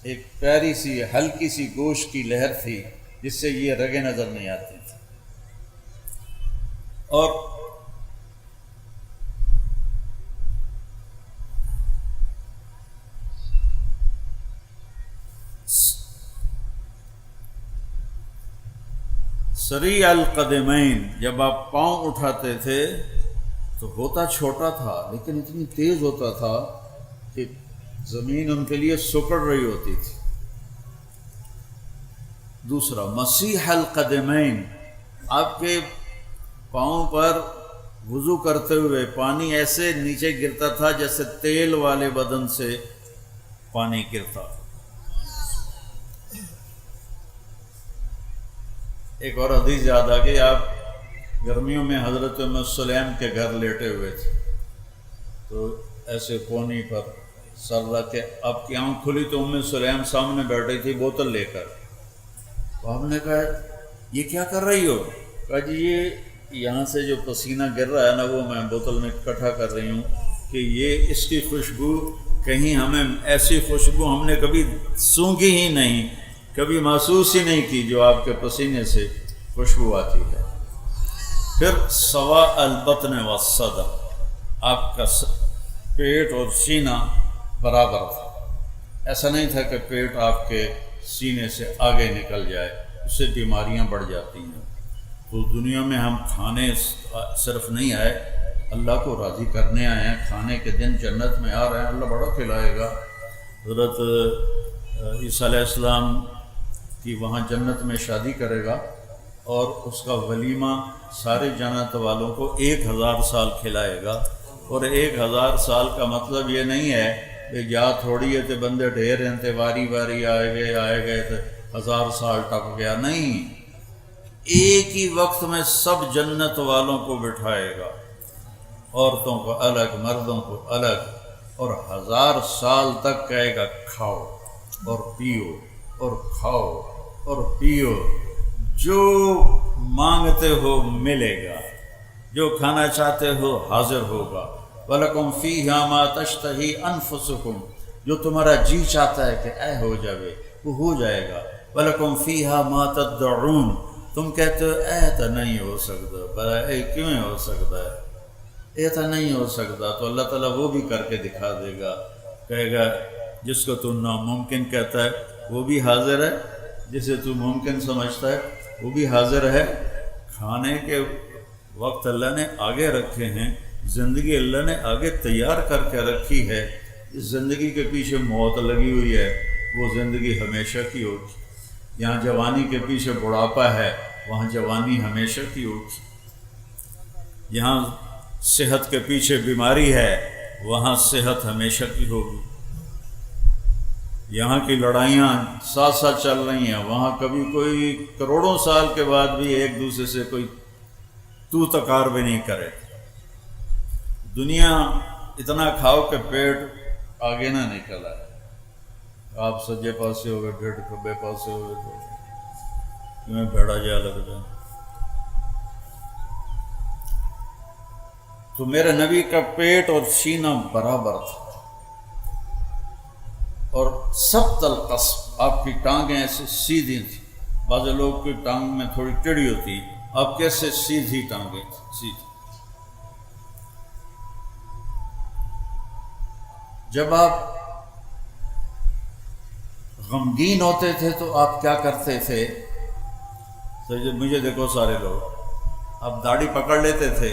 ایک پیاری سی ہلکی سی گوشت کی لہر تھی جس سے یہ رگیں نظر نہیں آتی تھیں۔ اور سریع القدمین، جب آپ پاؤں اٹھاتے تھے تو ہوتا چھوٹا تھا لیکن اتنی تیز ہوتا تھا کہ زمین ان کے لیے سکڑ رہی ہوتی تھی۔ دوسرا مسیح القدمین، آپ کے پاؤں پر وضو کرتے ہوئے پانی ایسے نیچے گرتا تھا جیسے تیل والے بدن سے پانی گرتا۔ ایک اور حدیث یاد آ گئی، آپ گرمیوں میں حضرت ام سلیم کے گھر لیٹے ہوئے تھے تو ایسے کونی پر سر رکھ کے آپ کی آنکھ کھلی تو ام سلیم سامنے بیٹھی تھی بوتل لے کر، تو ہم نے کہا یہ کیا کر رہی ہو؟ کہا جی یہ یہاں سے جو پسینہ گر رہا ہے نا وہ میں بوتل میں اکٹھا کر رہی ہوں کہ یہ اس کی خوشبو کہیں ہمیں ایسی خوشبو ہم نے کبھی سونگھی ہی نہیں، کبھی محسوس ہی نہیں کی جو آپ کے پسینے سے خوشبو آتی ہے۔ پھر سوا البطن والصدر، آپ کا پیٹ اور سینہ برابر تھا، ایسا نہیں تھا کہ پیٹ آپ کے سینے سے آگے نکل جائے، اس سے بیماریاں بڑھ جاتی ہیں۔ تو دنیا میں ہم کھانے صرف نہیں آئے، اللہ کو راضی کرنے آئے ہیں، کھانے کے دن جنت میں آ رہے ہیں، اللہ بڑا کھلائے گا۔ حضرت عیسیٰ علیہ السلام کی وہاں جنت میں شادی کرے گا اور اس کا ولیمہ سارے جنت والوں کو 1000 سال کھلائے گا، اور 1000 سال کا مطلب یہ نہیں ہے کہ جا تھوڑی ہے تے بندے ڈھیر ہیں تے واری واری آئے گئے تے 1000 سال ٹپ گیا، نہیں، ایک ہی وقت میں سب جنت والوں کو بٹھائے گا، عورتوں کو الگ، مردوں کو الگ، اور 1000 سال تک کہے گا کھاؤ اور پیو اور کھاؤ اور پیو، جو مانگتے ہو ملے گا، جو کھانا چاہتے ہو حاضر ہوگا۔ وَلَكُمْ فِيهَا مَا تَشْتَهِي أَنفُسُكُمْ، جو تمہارا جی چاہتا ہے کہ اے ہو جاوے وہ ہو جائے گا۔ وَلَكُمْ فِيهَا مَا تَدَّعُونَ، تم کہتے ہو اے تو نہیں ہو سکتا، بھلا اے کیوں ہو سکتا ہے؟ ایسا نہیں ہو سکتا، تو اللہ تعالیٰ وہ بھی کر کے دکھا دے گا، کہے گا جس کو تو ناممکن کہتا ہے وہ بھی حاضر ہے، جسے تو ممکن سمجھتا ہے وہ بھی حاضر ہے۔ کھانے کے وقت اللہ نے آگے رکھے ہیں، زندگی اللہ نے آگے تیار کر کے رکھی ہے۔ اس زندگی کے پیچھے موت لگی ہوئی ہے، وہ زندگی ہمیشہ کی ہوگی۔ یہاں جوانی کے پیچھے بڑھاپا ہے، وہاں جوانی ہمیشہ کی ہوگی۔ یہاں صحت کے پیچھے بیماری ہے، وہاں صحت ہمیشہ کی ہوگی۔ یہاں کی لڑائیاں ساتھ ساتھ چل رہی ہیں، وہاں کبھی کوئی کروڑوں سال کے بعد بھی ایک دوسرے سے کوئی تو تکار بھی نہیں کرے۔ دنیا اتنا کھاؤ کہ پیٹ آگے نہ نکل آئے، آپ سجے پاسے ہوئے ڈیڑھ کھبے پاسے ہوئے تو تمہیں بھیڑا جا لگ جائے۔ تو میرے نبی کا پیٹ اور سینہ برابر تھا، اور سب القصب، آپ کی ٹانگیں ایسے سیدھی تھیں۔ بعض لوگ کی ٹانگ میں تھوڑی ٹیڑھی ہوتی، آپ کیسے سیدھی ٹانگیں سیدھی۔ جب آپ غمگین ہوتے تھے تو آپ کیا کرتے تھے؟ تو مجھے دیکھو سارے لوگ، آپ داڑھی پکڑ لیتے تھے،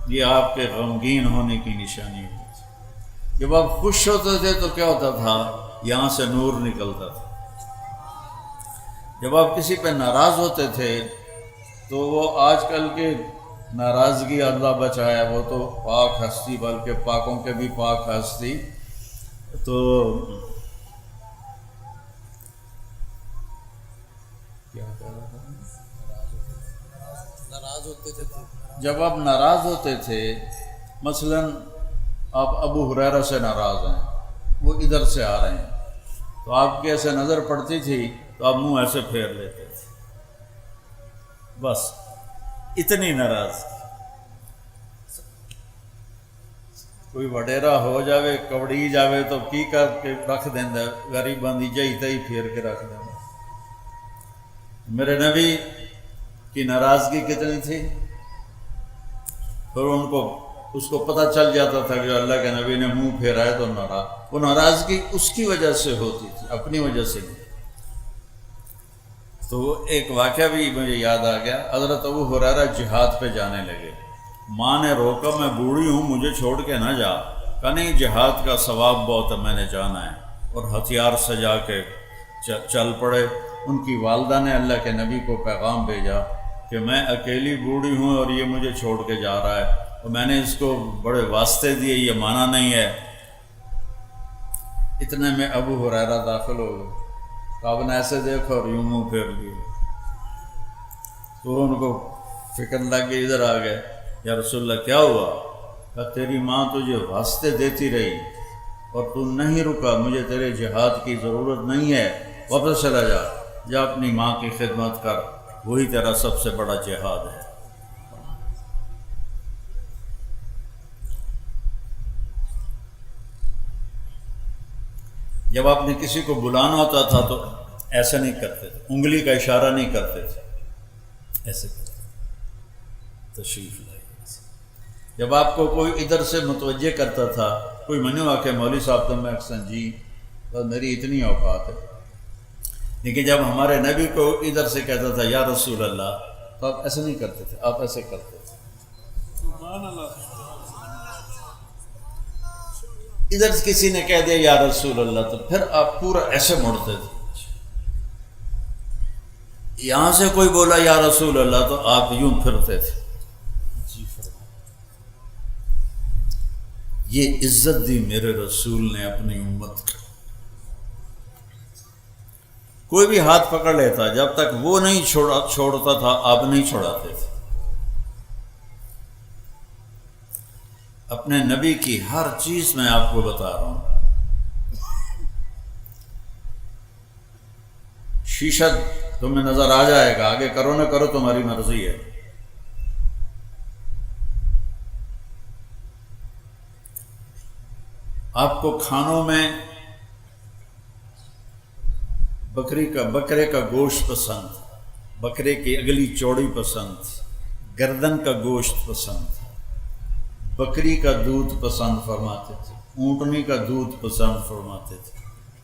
یہ آپ کے غمگین ہونے کی نشانی ہوتی تھی۔ جب آپ خوش ہوتے تھے تو کیا ہوتا تھا؟ یہاں سے نور نکلتا تھا۔ جب آپ کسی پہ ناراض ہوتے تھے تو وہ آج کل کے ناراضگی اللہ بچایا، وہ تو پاک ہستی، بلکہ پاکوں کے بھی پاک ہستی، تو کیا کہہ رہا تھا؟ ناراض ہوتے تھے۔ جب آپ ناراض ہوتے تھے، مثلا آپ ابو ہریرہ سے ناراض ہیں، وہ ادھر سے آ رہے ہیں، تو آپ کی ایسے نظر پڑتی تھی تو آپ منہ ایسے پھیر لیتے تھے، بس اتنی ناراض۔ کوئی وڈیرا ہو جاوے، کبڑی جاوے تو کی کر کے رکھ دینا، غریب بندی جائی تئی پھیر کے رکھ دینا۔ میرے نبی کی ناراضگی کتنی تھی، پھر ان کو اس کو پتہ چل جاتا تھا کہ اللہ کے نبی نے منہ پھیرا ہے تو ناراض، وہ ناراضگی اس کی وجہ سے ہوتی تھی، اپنی وجہ سے نہیں۔ تو وہ ایک واقعہ بھی مجھے یاد آ گیا، حضرت ابو ہریرہ جہاد پہ جانے لگے، ماں نے روکا، میں بوڑھی ہوں مجھے چھوڑ کے نہ جا، کہا نہیں جہاد کا ثواب بہت ہے، میں نے جانا ہے، اور ہتھیار سجا کے چل پڑے۔ ان کی والدہ نے اللہ کے نبی کو پیغام بھیجا کہ میں اکیلی بوڑھی ہوں اور یہ مجھے چھوڑ کے جا رہا ہے، اور میں نے اس کو بڑے واسطے دیے، یہ مانا نہیں ہے۔ اتنے میں ابو ہریرہ داخل ہو گئے، آپ نے ایسے دیکھا اور یوں منہ پھیر لیے، تو ان کو فکر لگ گئی، ادھر آ گئے، یا رسول اللہ کیا ہوا؟ کہ تیری ماں تجھے واسطے دیتی رہی اور تو نہیں رکا، مجھے تیرے جہاد کی ضرورت نہیں ہے، واپس چلا جا، جا اپنی ماں کی خدمت کر، وہی تیرا سب سے بڑا جہاد ہے۔ جب آپ نے کسی کو بلانا ہوتا تھا تو ایسا نہیں کرتے تھے، انگلی کا اشارہ نہیں کرتے تھے، ایسے کرتے تھے، تشریف لائے۔ جب آپ کو کوئی ادھر سے متوجہ کرتا تھا، کوئی منو آ کے مولوی صاحب تو میں اکثر جی بس میری اتنی اوقات ہے، لیکن جب ہمارے نبی کو ادھر سے کہتا تھا یا رسول اللہ، تو آپ ایسے نہیں کرتے تھے، آپ ایسے کرتے تھے۔ سبحان اللہ۔ ادھر کسی نے کہہ دیا یا رسول اللہ تو پھر آپ پورا ایسے مڑتے تھے۔ یہاں سے کوئی بولا یا رسول اللہ تو آپ یوں پھرتے تھے۔ یہ عزت دی میرے رسول نے اپنی امت کو۔ کوئی بھی ہاتھ پکڑ لیتا، جب تک وہ نہیں چھوڑتا تھا آپ نہیں چھوڑاتے تھے۔ اپنے نبی کی ہر چیز میں آپ کو بتا رہا ہوں۔ شیشہ تمہیں نظر آ جائے گا، آگے کرو نہ کرو تمہاری مرضی ہے۔ آپ کو کھانوں میں بکرے کا گوشت پسند، بکرے کی اگلی چوڑی پسند، گردن کا گوشت پسند تھا، بکری کا دودھ پسند فرماتے تھے، اونٹنی کا دودھ پسند فرماتے تھے،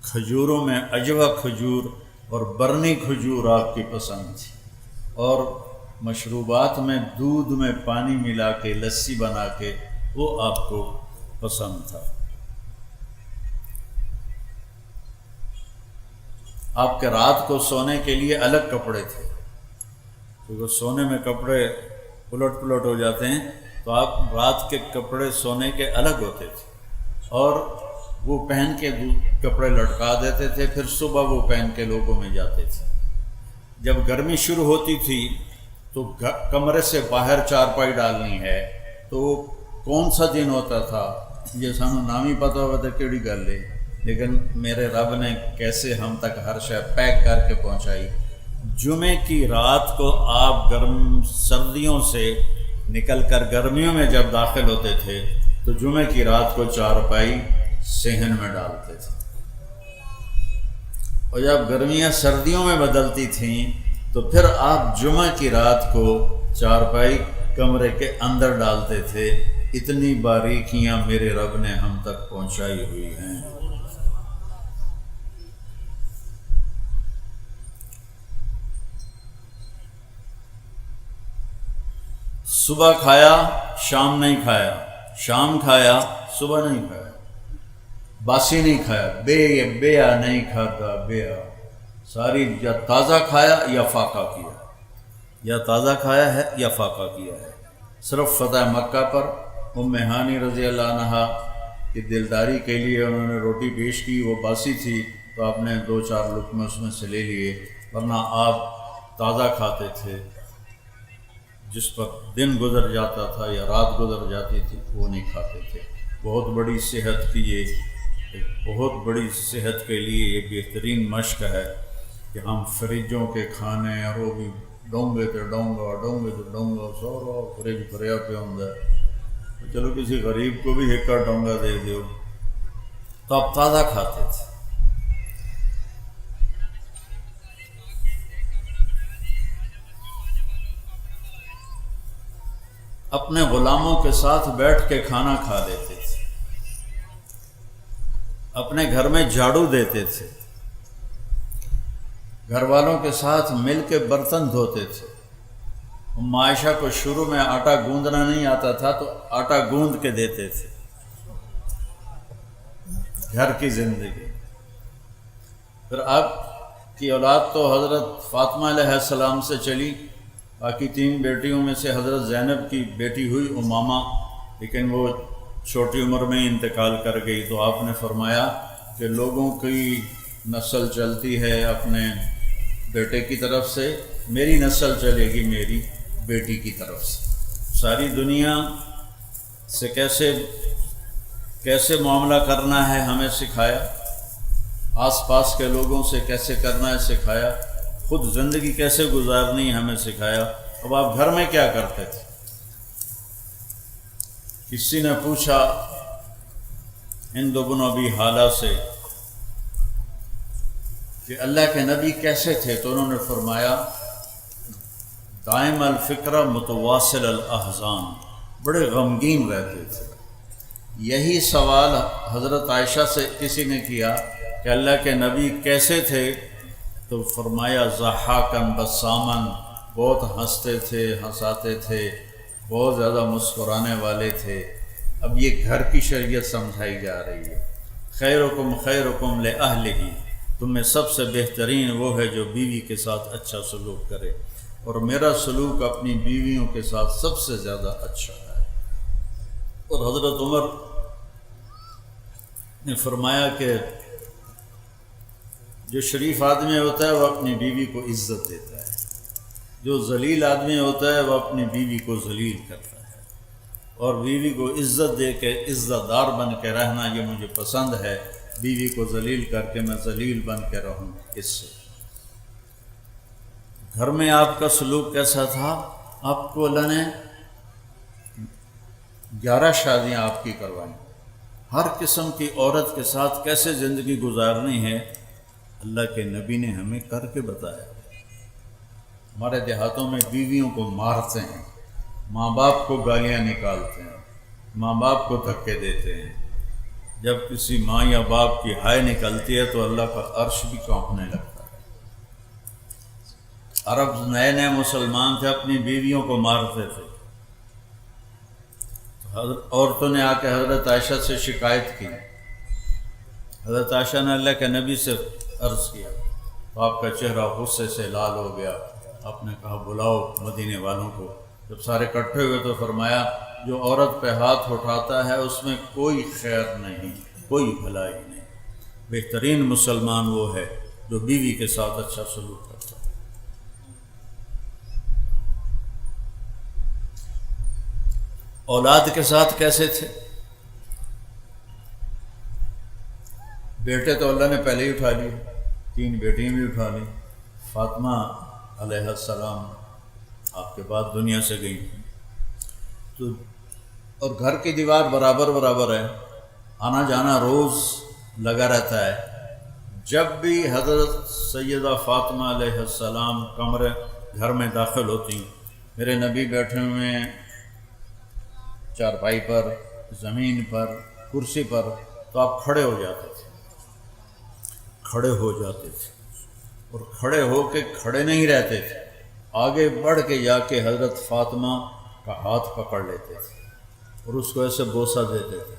کھجوروں میں عجوہ کھجور اور برنی کھجور آپ کی پسند تھی، اور مشروبات میں دودھ میں پانی ملا کے لسی بنا کے وہ آپ کو پسند تھا۔ آپ کے رات کو سونے کے لیے الگ کپڑے تھے، کیونکہ سونے میں کپڑے پلٹ پلٹ ہو جاتے ہیں، تو آپ رات کے کپڑے سونے کے الگ ہوتے تھے، اور وہ پہن کے کپڑے لٹکا دیتے تھے، پھر صبح وہ پہن کے لوگوں میں جاتے تھے۔ جب گرمی شروع ہوتی تھی تو کمرے سے باہر چارپائی ڈالنی ہے، تو کون سا دن ہوتا تھا یہ سانو نام ہی پتہ ہوا تھا کیڑی گل ہے، لیکن میرے رب نے کیسے ہم تک ہر شے پیک کر کے پہنچائی۔ جمعے کی رات کو آپ گرم سردیوں سے نکل کر گرمیوں میں جب داخل ہوتے تھے تو جمعے کی رات کو چارپائی صحن میں ڈالتے تھے، اور جب گرمیاں سردیوں میں بدلتی تھیں تو پھر آپ جمعہ کی رات کو چارپائی کمرے کے اندر ڈالتے تھے۔ اتنی باریکیاں میرے رب نے ہم تک پہنچائی ہوئی ہیں۔ صبح کھایا شام نہیں کھایا، شام کھایا صبح نہیں کھایا، باسی نہیں کھایا، بیا نہیں کھاتا، بیا ساری یا تازہ کھایا یا فاقہ کیا، یا تازہ کھایا ہے یا فاقہ کیا ہے۔ صرف فتح مکہ پر ام ہانی رضی اللہ عنہا کی دلداری کے لیے انہوں نے روٹی پیش کی، وہ باسی تھی تو آپ نے 2-4 لقمے اس میں سے لے لیے، ورنہ آپ تازہ کھاتے تھے۔ جس پر دن گزر جاتا تھا یا رات گزر جاتی تھی وہ نہیں کھاتے تھے۔ بہت بڑی صحت کی بہت بڑی صحت کے لیے یہ بہترین مشق ہے کہ ہم فریجوں کے کھانے، اور وہ بھی ڈونگے تے ڈونگا سارا فریج بھریا پہ ہوندا ہے، چلو کسی غریب کو بھی ایک ڈونگا دے دیو، تو آپ تازہ کھاتے تھے۔ اپنے غلاموں کے ساتھ بیٹھ کے کھانا کھا لیتے تھے، اپنے گھر میں جھاڑو دیتے تھے، گھر والوں کے ساتھ مل کے برتن دھوتے تھے۔ ام عائشہ کو شروع میں آٹا گوندنا نہیں آتا تھا تو آٹا گوند کے دیتے تھے۔ گھر کی زندگی۔ پھر آپ کی اولاد تو حضرت فاطمہ علیہ السلام سے چلی، باقی 3 بیٹیوں میں سے حضرت زینب کی بیٹی ہوئی امامہ، لیکن وہ چھوٹی عمر میں انتقال کر گئی، تو آپ نے فرمایا کہ لوگوں کی نسل چلتی ہے اپنے بیٹے کی طرف سے، میری نسل چلے گی میری بیٹی کی طرف سے۔ ساری دنیا سے کیسے معاملہ کرنا ہے ہمیں سکھایا، آس پاس کے لوگوں سے کیسے کرنا ہے سکھایا، خود زندگی کیسے گزارنی ہے ہمیں سکھایا۔ اب آپ گھر میں کیا کرتے تھے؟ کسی نے پوچھا ہند بن ابی حالہ سے کہ اللہ کے نبی کیسے تھے، تو انہوں نے فرمایا دائم الفکرہ متواصل الاحزان، بڑے غمگین رہتے تھے۔ یہی سوال حضرت عائشہ سے کسی نے کیا کہ اللہ کے نبی کیسے تھے، تو فرمایا ضحاکاً بساماً، بہت ہنستے تھے، ہنساتے تھے، بہت زیادہ مسکرانے والے تھے۔ اب یہ گھر کی شریعت سمجھائی جا رہی ہے۔ خیرکم خیرکم لأہلہ، تم میں سب سے بہترین وہ ہے جو بیوی کے ساتھ اچھا سلوک کرے، اور میرا سلوک اپنی بیویوں کے ساتھ سب سے زیادہ اچھا ہے۔ اور حضرت عمر نے فرمایا کہ جو شریف آدمی ہوتا ہے وہ اپنی بیوی کو عزت دیتا ہے، جو ذلیل آدمی ہوتا ہے وہ اپنی بیوی کو ذلیل کرتا ہے، اور بیوی کو عزت دے کے عزت دار بن کے رہنا یہ مجھے پسند ہے، بیوی کو ذلیل کر کے میں ذلیل بن کے رہوں۔ اس سے گھر میں آپ کا سلوک کیسا تھا؟ آپ کو اللہ نے 11 شادیاں آپ کی کروائیں، ہر قسم کی عورت کے ساتھ کیسے زندگی گزارنی ہے اللہ کے نبی نے ہمیں کر کے بتایا۔ ہمارے دیہاتوں میں بیویوں کو مارتے ہیں، ماں باپ کو گالیاں نکالتے ہیں، ماں باپ کو دھکے دیتے ہیں۔ جب کسی ماں یا باپ کی ہائے نکلتی ہے تو اللہ کا عرش بھی کانپنے لگتا ہے۔ عرب نئے نئے مسلمان تھے، اپنی بیویوں کو مارتے تھے۔ عورتوں نے آ کے حضرت عائشہ سے شکایت کی، حضرت عائشہ نے اللہ کے نبی سے عرض کیا تو آپ کا چہرہ غصے سے لال ہو گیا۔ آپ نے کہا بلاؤ مدینے والوں کو۔ جب سارے اکٹھے ہوئے تو فرمایا جو عورت پہ ہاتھ اٹھاتا ہے اس میں کوئی خیر نہیں، کوئی بھلائی نہیں۔ بہترین مسلمان وہ ہے جو بیوی کے ساتھ اچھا سلوک کرتا ہے۔ اولاد کے ساتھ کیسے تھے؟ بیٹے تو اللہ نے پہلے ہی اٹھا لیے، 3 بیٹیاں بھی اٹھا لیں۔ فاطمہ علیہ السلام آپ کے بعد دنیا سے گئی تو اور گھر کی دیوار برابر برابر ہے، آنا جانا روز لگا رہتا ہے۔ جب بھی حضرت سیدہ فاطمہ علیہ السلام کمرے گھر میں داخل ہوتی، میرے نبی بیٹھے ہوئے ہیں چارپائی پر، زمین پر، کرسی پر، تو آپ کھڑے ہو جاتے تھے، کھڑے ہو جاتے تھے، اور کھڑے ہو کے کھڑے نہیں رہتے تھے، آگے بڑھ کے جا کے حضرت فاطمہ کا ہاتھ پکڑ لیتے تھے اور اس کو ایسے بوسہ دیتے تھے،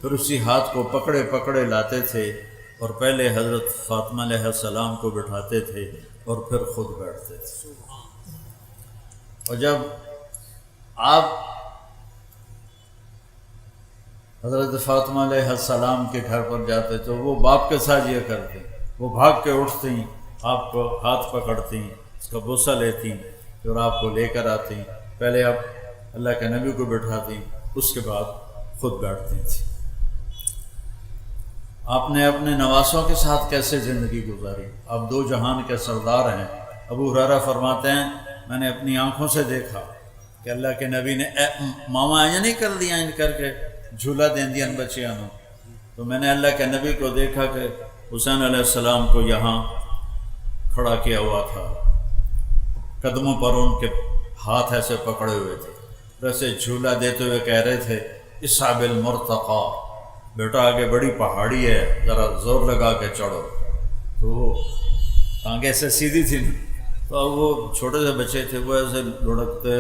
پھر اسی ہاتھ کو پکڑے پکڑے لاتے تھے اور پہلے حضرت فاطمہ علیہ السلام کو بٹھاتے تھے اور پھر خود بیٹھتے تھے۔ اور جب آپ حضرت فاطمہ علیہ السلام کے گھر پر جاتے تو وہ باپ کے ساتھ یہ کرتے، وہ بھاگ کے اٹھتی، آپ کو ہاتھ پکڑتی، اس کا بوسہ لیتی اور آپ کو لے کر آتی۔ پہلے آپ اللہ کے نبی کو بٹھاتی، اس کے بعد خود بیٹھتی تھی۔ آپ نے اپنے نواسوں کے ساتھ کیسے زندگی گزاری؟ آپ 2 جہان کے سردار ہیں۔ ابو ہریرہ فرماتے ہیں میں نے اپنی آنکھوں سے دیکھا کہ اللہ کے نبی نے ماما یہ نہیں کر دیا ان کر کے جھولا دین دیا ان بچیاں نو، تو میں نے اللہ کے نبی کو دیکھا کہ حسین علیہ السلام کو یہاں کھڑا کیا ہوا تھا، قدموں پر ان کے ہاتھ ایسے پکڑے ہوئے تھے، ویسے جھولا دیتے ہوئے کہہ رہے تھے اصحاب المرتقی، بیٹا آگے بڑی پہاڑی ہے، ذرا زور لگا کے چڑھو۔ تو وہ ٹانگیں سے سیدھی تھی، تو وہ چھوٹے سے بچے تھے، وہ ایسے لڑکتے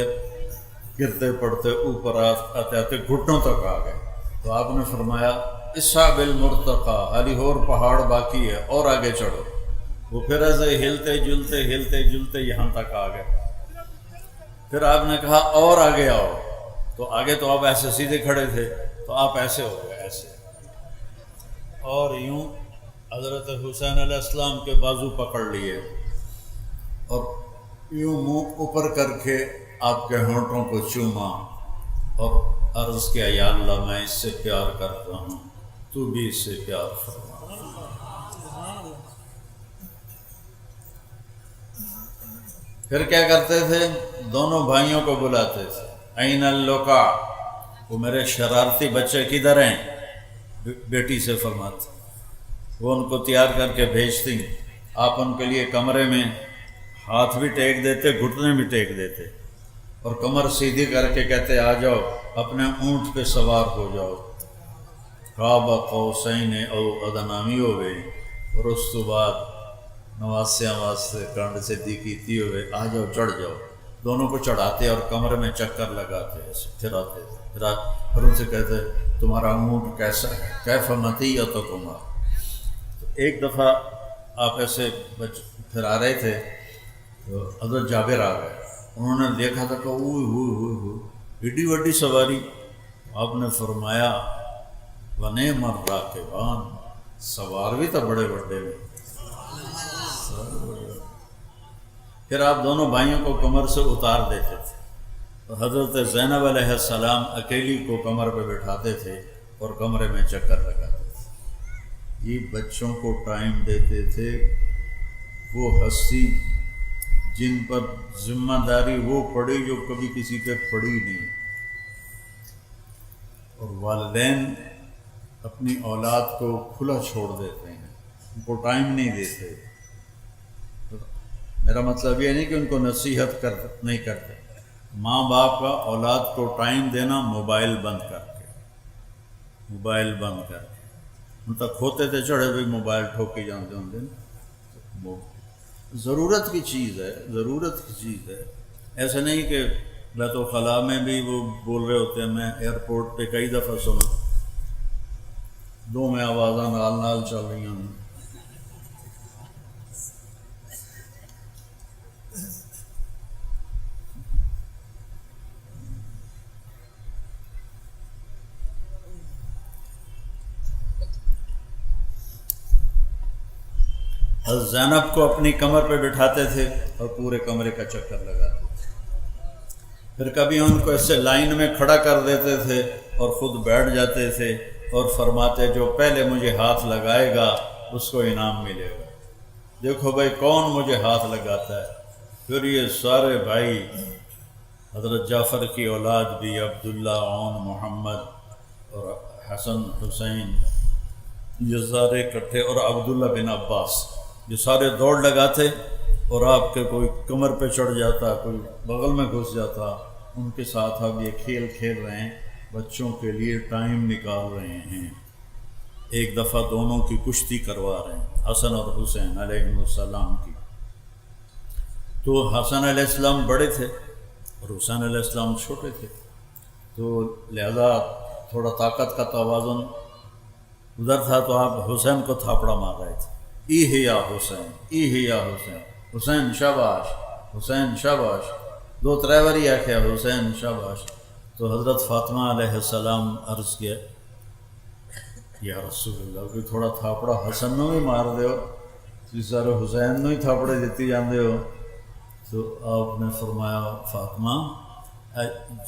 گرتے پڑتے اوپر آتے آتے گھٹنوں تک آ گئے۔ تو آپ نے فرمایا اصحاب المرتقی، حالی اور پہاڑ باقی ہے، اور آگے چڑھو۔ وہ پھر ایسے ہلتے جلتے یہاں تک آ گئے۔ پھر آپ نے کہا اور آگے آؤ، تو آگے تو آپ ایسے سیدھے کھڑے تھے، تو آپ ایسے ہو گئے ایسے، اور یوں حضرت حسین علیہ السلام کے بازو پکڑ لیے اور یوں منہ اوپر کر کے آپ کے ہونٹوں کو چوما اور عرض کیا یا اللہ میں اس سے پیار کرتا ہوں، تو بھی اس سے پیار فرما۔ پھر کیا کرتے تھے؟ دونوں بھائیوں کو بلاتے تھے، این اللقا، وہ میرے شرارتی بچے کدھر ہیں؟ بیٹی سے فرماتے، وہ ان کو تیار کر کے بھیجتی، آپ ان کے لیے کمرے میں ہاتھ بھی ٹیک دیتے، گھٹنے بھی ٹیک دیتے اور کمر سیدھی کر کے کہتے آ جاؤ، اپنے اونٹ پہ سوار ہو جاؤ، قاب قوسین او ادنی ہو گئی، اور اس تو بعد نواسیاں واسطے کانڈ سے دی کیتی ہوئے آ جاؤ، چڑھ جاؤ۔ دونوں کو چڑھاتے اور کمرے میں چکر لگاتے، پھر آتے، پھر ان سے کہتے تمہارا اونٹ کیسا ہے، کیف مطیتکما۔ تو ایک دفعہ آپ ایسے پھر آ رہے تھے تو حضرت جابر آ گئے، انہوں نے دیکھا تھا کہ اوہ ایڈی وڈی سواری۔ آپ نے فرمایا ونعم الراکبان، سوار بھی تو بڑے بڑے ہوئے۔ پھر آپ دونوں بھائیوں کو کمر سے اتار دیتے تھے، تو حضرت زینب علیہ السلام اکیلی کو کمر پہ بٹھاتے تھے اور کمرے میں چکر لگاتے تھے۔ یہ بچوں کو ٹائم دیتے تھے، وہ ہستی جن پر ذمہ داری وہ پڑی جو کبھی کسی پہ پڑی نہیں، اور والدین اپنی اولاد کو کھلا چھوڑ دیتے ہیں، ان کو ٹائم نہیں دیتے۔ میرا مطلب یہ نہیں کہ ان کو نصیحت نہیں کرتے، ماں باپ کا اولاد کو ٹائم دینا موبائل بند کر کے، موبائل بند کر کے ان تک ہوتے تھے چڑھے ہوئے موبائل ٹھوکی جانتے ہوں دن، وہ ضرورت کی چیز ہے، ضرورت کی چیز ہے۔ ایسے نہیں کہ بیت الخلاء میں بھی وہ بول رہے ہوتے ہیں، میں ایئرپورٹ پہ کئی دفعہ سنا دو میں آوازاں نال نال چل رہی ہیں۔ حضرت زینب کو اپنی کمر پہ بٹھاتے تھے اور پورے کمرے کا چکر لگاتے تھے، پھر کبھی ان کو ایسے لائن میں کھڑا کر دیتے تھے اور خود بیٹھ جاتے تھے اور فرماتے جو پہلے مجھے ہاتھ لگائے گا اس کو انعام ملے گا، دیکھو بھائی کون مجھے ہاتھ لگاتا ہے۔ پھر یہ سارے بھائی، حضرت جعفر کی اولاد بھی، عبداللہ، عون، محمد اور حسن حسین، یہ سارے اکٹھے، اور عبداللہ بن عباس، یہ سارے دوڑ لگاتے اور آپ کے کوئی کمر پہ چڑھ جاتا، کوئی بغل میں گھس جاتا، ان کے ساتھ اب یہ کھیل کھیل رہے ہیں، بچوں کے لیے ٹائم نکال رہے ہیں۔ ایک دفعہ دونوں کی کشتی کروا رہے ہیں، حسن اور حسین علیہ السلام کی۔ تو حسن علیہ السلام بڑے تھے اور حسین علیہ السلام چھوٹے تھے، تو لہذا تھوڑا طاقت کا توازن ادھر تھا، تو آپ حسین کو تھاپڑا مار رہے تھے، ای یا حسین، ای یا حسین، حسین شاباش، حسین شاباش، دو ترے باری آخیا حسین شاباش۔ تو حضرت فاطمہ علیہ السلام عرض کیا یا رسول اللہ کوئی تھوڑا تھاپڑا حسن نو ہی مار دیو، تسی سارے حسین نو ہی تھاپڑے دیتی جاندے ہو۔ تو آپ نے فرمایا فاطمہ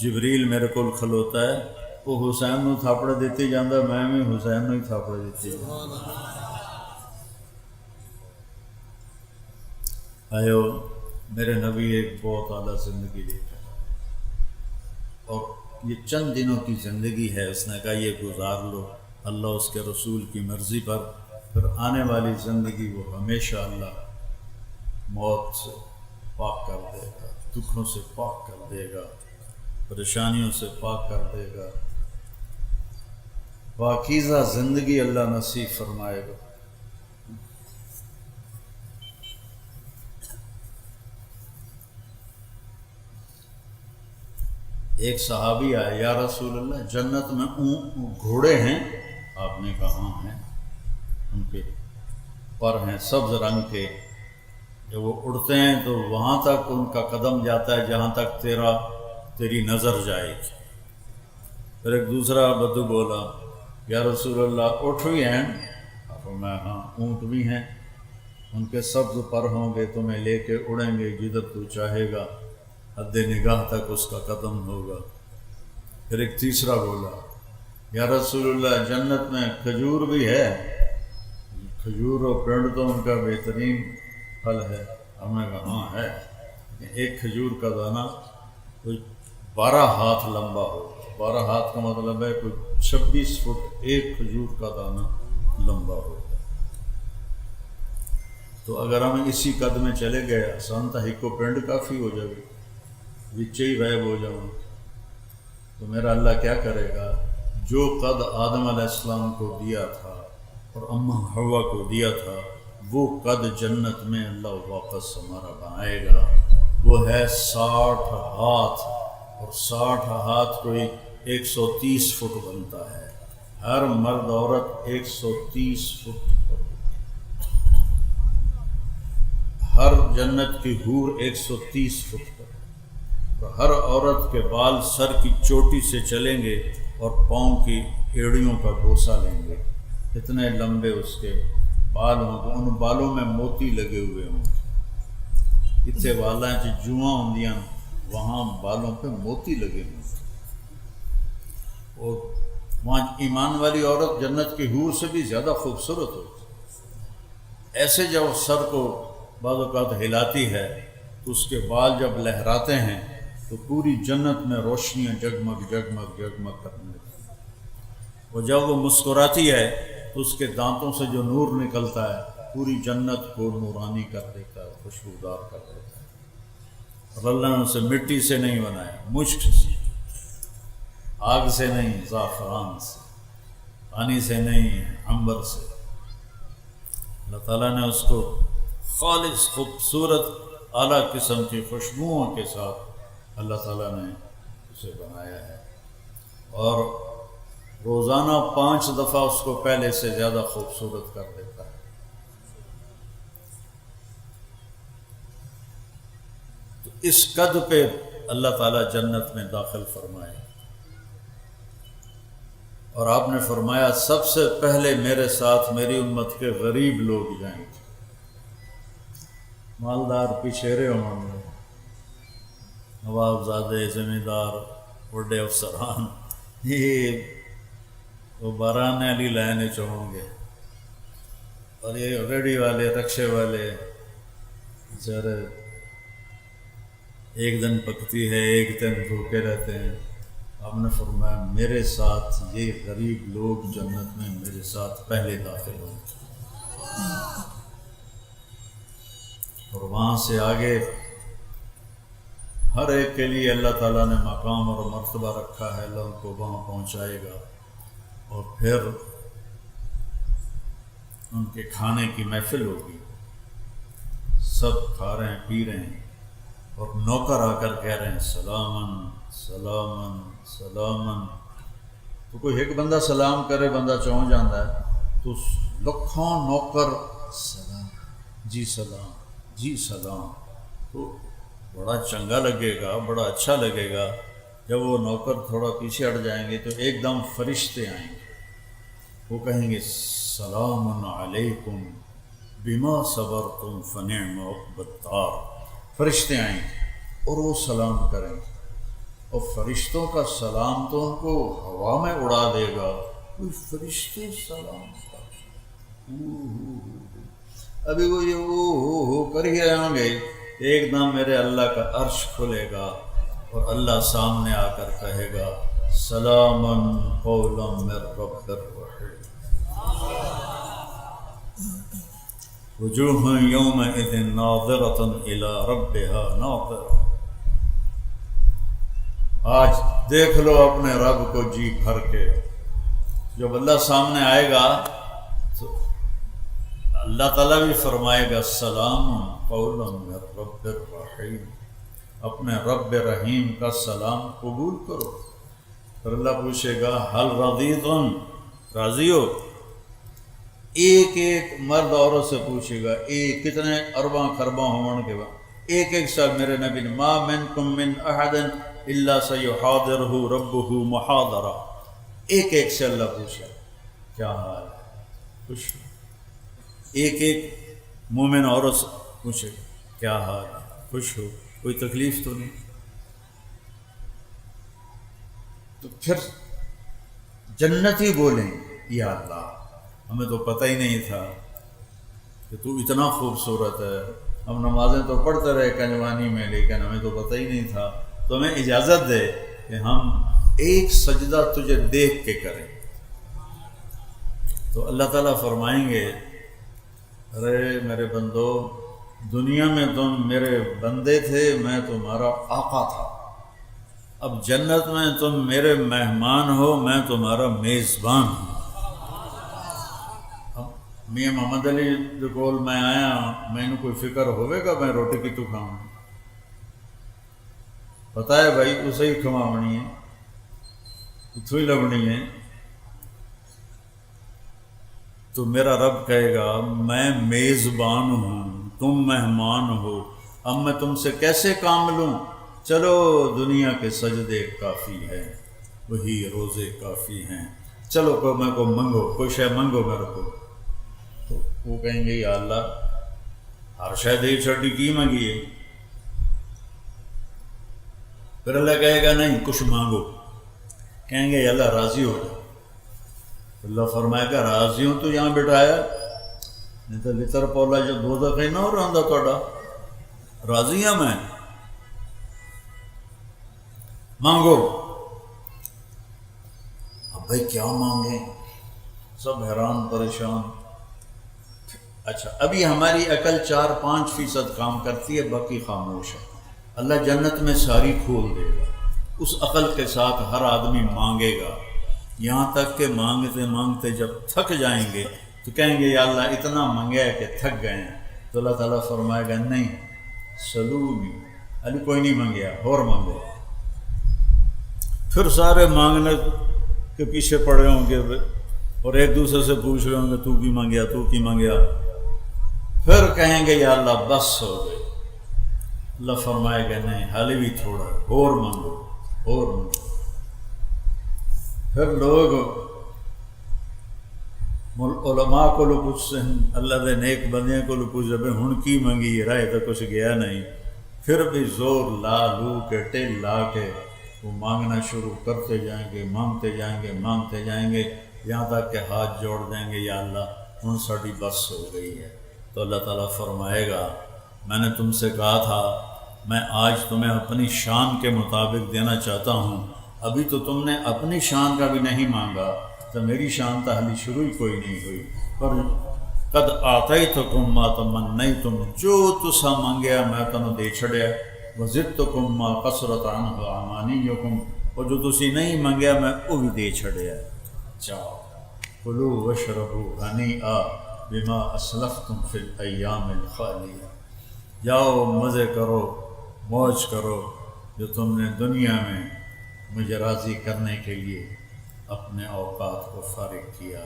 جبریل میرے کول کھلوتا ہے، وہ حسین نو تھاپڑے دیتی جاندہ، میں بھی حسین نو ہی تھاپڑے دیتی جاندہ۔ آئیو میرے نبی ایک بہت اعلیٰ زندگی لے کر، اور یہ چند دنوں کی زندگی ہے، اس نے کہا یہ گزار لو اللہ اس کے رسول کی مرضی پر، پھر آنے والی زندگی وہ ہمیشہ اللہ موت سے پاک کر دے گا، دکھوں سے پاک کر دے گا، پریشانیوں سے پاک کر دے گا، پاکیزہ زندگی اللہ نصیب فرمائے گا۔ ایک صحابی آئے، یا رسول اللہ جنت میں گھوڑے ہیں؟ آپ نے کہا ہاں ہیں، ان کے پر ہیں سبز رنگ کے، جب وہ اڑتے ہیں تو وہاں تک ان کا قدم جاتا ہے جہاں تک تیری نظر جائے گی۔ پھر ایک دوسرا بدو بولا یا رسول اللہ اونٹ بھی ہیں؟ میں ہاں اونٹ بھی ہیں، ان کے سبز پر ہوں گے، تمہیں لے کے اڑیں گے جدھر تو چاہے گا، حد نگاہ تک اس کا قدم ہوگا۔ پھر ایک تیسرا بولا یا رسول اللہ جنت میں کھجور بھی ہے؟ کھجور اور پینڈ تو ان کا بہترین پھل ہے۔ ہم نے کہا ہاں ہے، ایک کھجور کا دانہ کوئی 12 ہاتھ لمبا ہو، 12 ہاتھ کا مطلب ہے کوئی 26 فٹ ایک کھجور کا دانہ لمبا ہو۔ تو اگر ہم اسی قد میں چلے گئے آسان تھا، ہی کو پینڈ کافی ہو جائے، بچے ہی غائب ہو جاؤں، تو میرا اللہ کیا کرے گا؟ جو قد آدم علیہ السلام کو دیا تھا اور اماں حوا کو دیا تھا، وہ قد جنت میں اللہ واپس ہمارا بنائے گا، وہ ہے 60 ہاتھ، اور 60 ہاتھ کوئی 130 فٹ بنتا ہے، ہر مرد عورت 130 فٹ، ہر جنت کی حور 130 فٹ پر، اور ہر عورت کے بال سر کی چوٹی سے چلیں گے اور پاؤں کی ایڑیوں کا بوسہ لیں گے، اتنے لمبے اس کے بال ہوں گے، ان بالوں میں موتی لگے ہوئے ہوں گے، اتنے والاں جواں ہوندیاں وہاں بالوں پہ موتی لگے ہوں گے، اور وہاں ایمان والی عورت جنت کی حور سے بھی زیادہ خوبصورت ہوتی، ایسے جب سر کو بعض اوقات ہلاتی ہے تو اس کے بال جب لہراتے ہیں تو پوری جنت میں روشنیاں جگمگ جگمگ جگمگ کرنے لگتی ہیں، اور جب وہ مسکراتی ہے تو اس کے دانتوں سے جو نور نکلتا ہے پوری جنت کو نورانی کر دیتا ہے، خوشبودار کر دیتا ہے۔ اور اللہ نے اسے مٹی سے نہیں بنایا، مشک سے، آگ سے نہیں، زعفران سے، پانی سے نہیں، عنبر سے۔ اللہ تعالیٰ نے اس کو خالص خوبصورت اعلیٰ قسم کی خوشبوؤں کے ساتھ اللہ تعالیٰ نے اسے بنایا ہے، اور روزانہ 5 دفعہ اس کو پہلے سے زیادہ خوبصورت کر دیتا ہے۔ تو اس قد پہ اللہ تعالیٰ جنت میں داخل فرمائے، اور آپ نے فرمایا سب سے پہلے میرے ساتھ میری امت کے غریب لوگ جائیں گے، مالدار پیچھے ہوں گے، نوابزادے، زمیندار، بڑے افسران، یہ وہ بارانے والی لائنیں ہوں گے، اور یہ ریڑھی والے، رکشے والے بیچارے ایک دن پکتی ہے ایک دن بھوکے رہتے ہیں۔ آپ نے فرمایا میرے ساتھ یہ غریب لوگ جنت میں میرے ساتھ پہلے داخل ہوں گے، اور وہاں سے آگے ہر ایک کے لیے اللہ تعالیٰ نے مقام اور مرتبہ رکھا ہے، اللہ ان کو وہاں پہنچائے گا، اور پھر ان کے کھانے کی محفل ہوگی، سب کھا رہے ہیں پی رہے ہیں، اور نوکر آ کر کہہ رہے ہیں سلامن سلامن سلامن۔ تو کوئی ایک بندہ سلام کرے بندہ چون جاتا ہے، تو لکھوں نوکر سلام، جی سلام، جی سلام، تو بڑا چنگا لگے گا، بڑا اچھا لگے گا۔ جب وہ نوکر تھوڑا پیچھے ہٹ جائیں گے تو ایک دم فرشتے آئیں گے، وہ کہیں گے سلام علیکم بما صبرتم فنعم عقبی الدار۔ فرشتے آئیں گے اور وہ سلام کریں گے، اور فرشتوں کا سلام تو ان کو ہوا میں اڑا دے گا، کوئی فرشتے سلام کر، ابھی وہ یہ ہو کر ہی آئیں گے، ایک دم میرے اللہ کا عرش کھلے گا، اور اللہ سامنے آ کر کہے گا سلامن قولا من رب الرحیم، وجوہ یومئذ ناظرۃ الی ربها ناظرۃ۔ آج دیکھ لو اپنے رب کو جی بھر کے۔ جب اللہ سامنے آئے گا تو اللہ تعالیٰ بھی فرمائے گا سلام قولا من رب الرحیم، اپنے رب رحیم کا سلام قبول کرو۔ پھر اللہ پوچھے گا حل رضیتم، راضی ہو؟ ایک ایک مرد عورت سے پوچھے گا، ایک کتنے ارباں خرباں ہونے کے بعد ایک ایک سال میرے نبی نے ما منکم من احد الا سیحاضرہ ربہ محاضرہ، ایک ایک سے اللہ پوچھا کیا حال ہے، خوش ہو؟ ایک ایک مومن عورت سے پوچھے کیا حال ہے، خوش ہو، کوئی تکلیف تو نہیں؟ تو پھر جنتی بولیں یا اللہ ہمیں تو پتہ ہی نہیں تھا کہ تو اتنا خوبصورت ہے، ہم نمازیں تو پڑھتے رہے کنجوانی میں لیکن ہمیں تو پتہ ہی نہیں تھا، تو ہمیں اجازت دے کہ ہم ایک سجدہ تجھے دیکھ کے کریں۔ تو اللہ تعالیٰ فرمائیں گے ارے میرے بندو، دنیا میں تم میرے بندے تھے، میں تمہارا آقا تھا، اب جنت میں تم میرے مہمان ہو، میں تمہارا میزبان ہوں۔ میاں محمد علی جو کول میں آیا، میں نے کوئی فکر ہوئے گا میں روٹی کی تو کھاؤں، پتہ ہے بھائی اسے ہی کھماونی ہے، اتھو ہی لگنی ہے۔ تو میرا رب کہے گا میں میزبان ہوں، تم مہمان ہو، اب میں تم سے کیسے کام لوں؟ چلو دنیا کے سجدے کافی ہیں، وہی روزے کافی ہیں، چلو کو میں کو منگو، کوئی شے منگو میرے کو۔ تو وہ کہیں گے یا اللہ ہر شے دے چھڑی کی منگی ہے؟ پھر اللہ کہے گا نہیں کچھ مانگو، کہیں گے یا اللہ راضی ہو جاؤ۔ اللہ فرمائے گا راضی ہوں تو یہاں بٹھایا، نہیں تو لطر پولا جو دو دفعہ نہ ہو رہا توڑا، راضی ہوں میں، مانگو۔ اب بھائی کیا مانگیں، سب حیران پریشان۔ اچھا ابھی ہماری عقل 4-5% کام کرتی ہے، باقی خاموش ہے۔ اللہ جنت میں ساری کھول دے گا۔ اس عقل کے ساتھ ہر آدمی مانگے گا، یہاں تک کہ مانگتے مانگتے جب تھک جائیں گے تو کہیں گے یا اللہ اتنا مانگا ہے کہ تھک گئے ہیں، تو اللہ تعالیٰ فرمائے گا نہیں سلونی، علی کوئی نہیں مانگیا اور مانگو۔ پھر سارے مانگنے کے پیچھے پڑے ہوں گے اور ایک دوسرے سے پوچھ رہے ہوں گے تو کی مانگیا، تو کی مانگیا، پھر کہیں گے یا اللہ بس ہو گئے۔ اللہ فرمائے گا نہیں حالی بھی تھوڑا اور مانگو اور مانگو۔ پھر لوگ علماء کو لو پوچھتے ہیں، اللہ دے نیک بندیاں کو لو پوچھتے ہیں ہن کی منگی رائے تو کچھ گیا نہیں، پھر بھی زور لا لو کے ٹیل لا کے وہ مانگنا شروع کرتے جائیں گے، مانگتے جائیں گے، مانگتے جائیں گے، یہاں تک کہ ہاتھ جوڑ دیں گے یا اللہ ہن ساڑی بس ہو گئی ہے۔ تو اللہ تعالیٰ فرمائے گا میں نے تم سے کہا تھا میں آج تمہیں اپنی شان کے مطابق دینا چاہتا ہوں، ابھی تو تم نے اپنی شان کا بھی نہیں مانگا، تو میری شان تو حالی شروع ہی کوئی نہیں ہوئی۔ پر قد آتیتکم ما تمنیتم، جو تسا مانگیا میں تنوں دے چھڑیا، وزدتکم ما قصرت عنہ امانیکم، اور جو تسی نہیں مانگیا میں وہ بھی دے چھڑیا۔ جاؤ کلوا واشربوا ہنیئا بما اسلفتم فی الایام الخالیہ، جاؤ مزے کرو موج کرو جو تم نے دنیا میں مجھے راضی کرنے کے لیے اپنے اوقات کو فارغ کیا،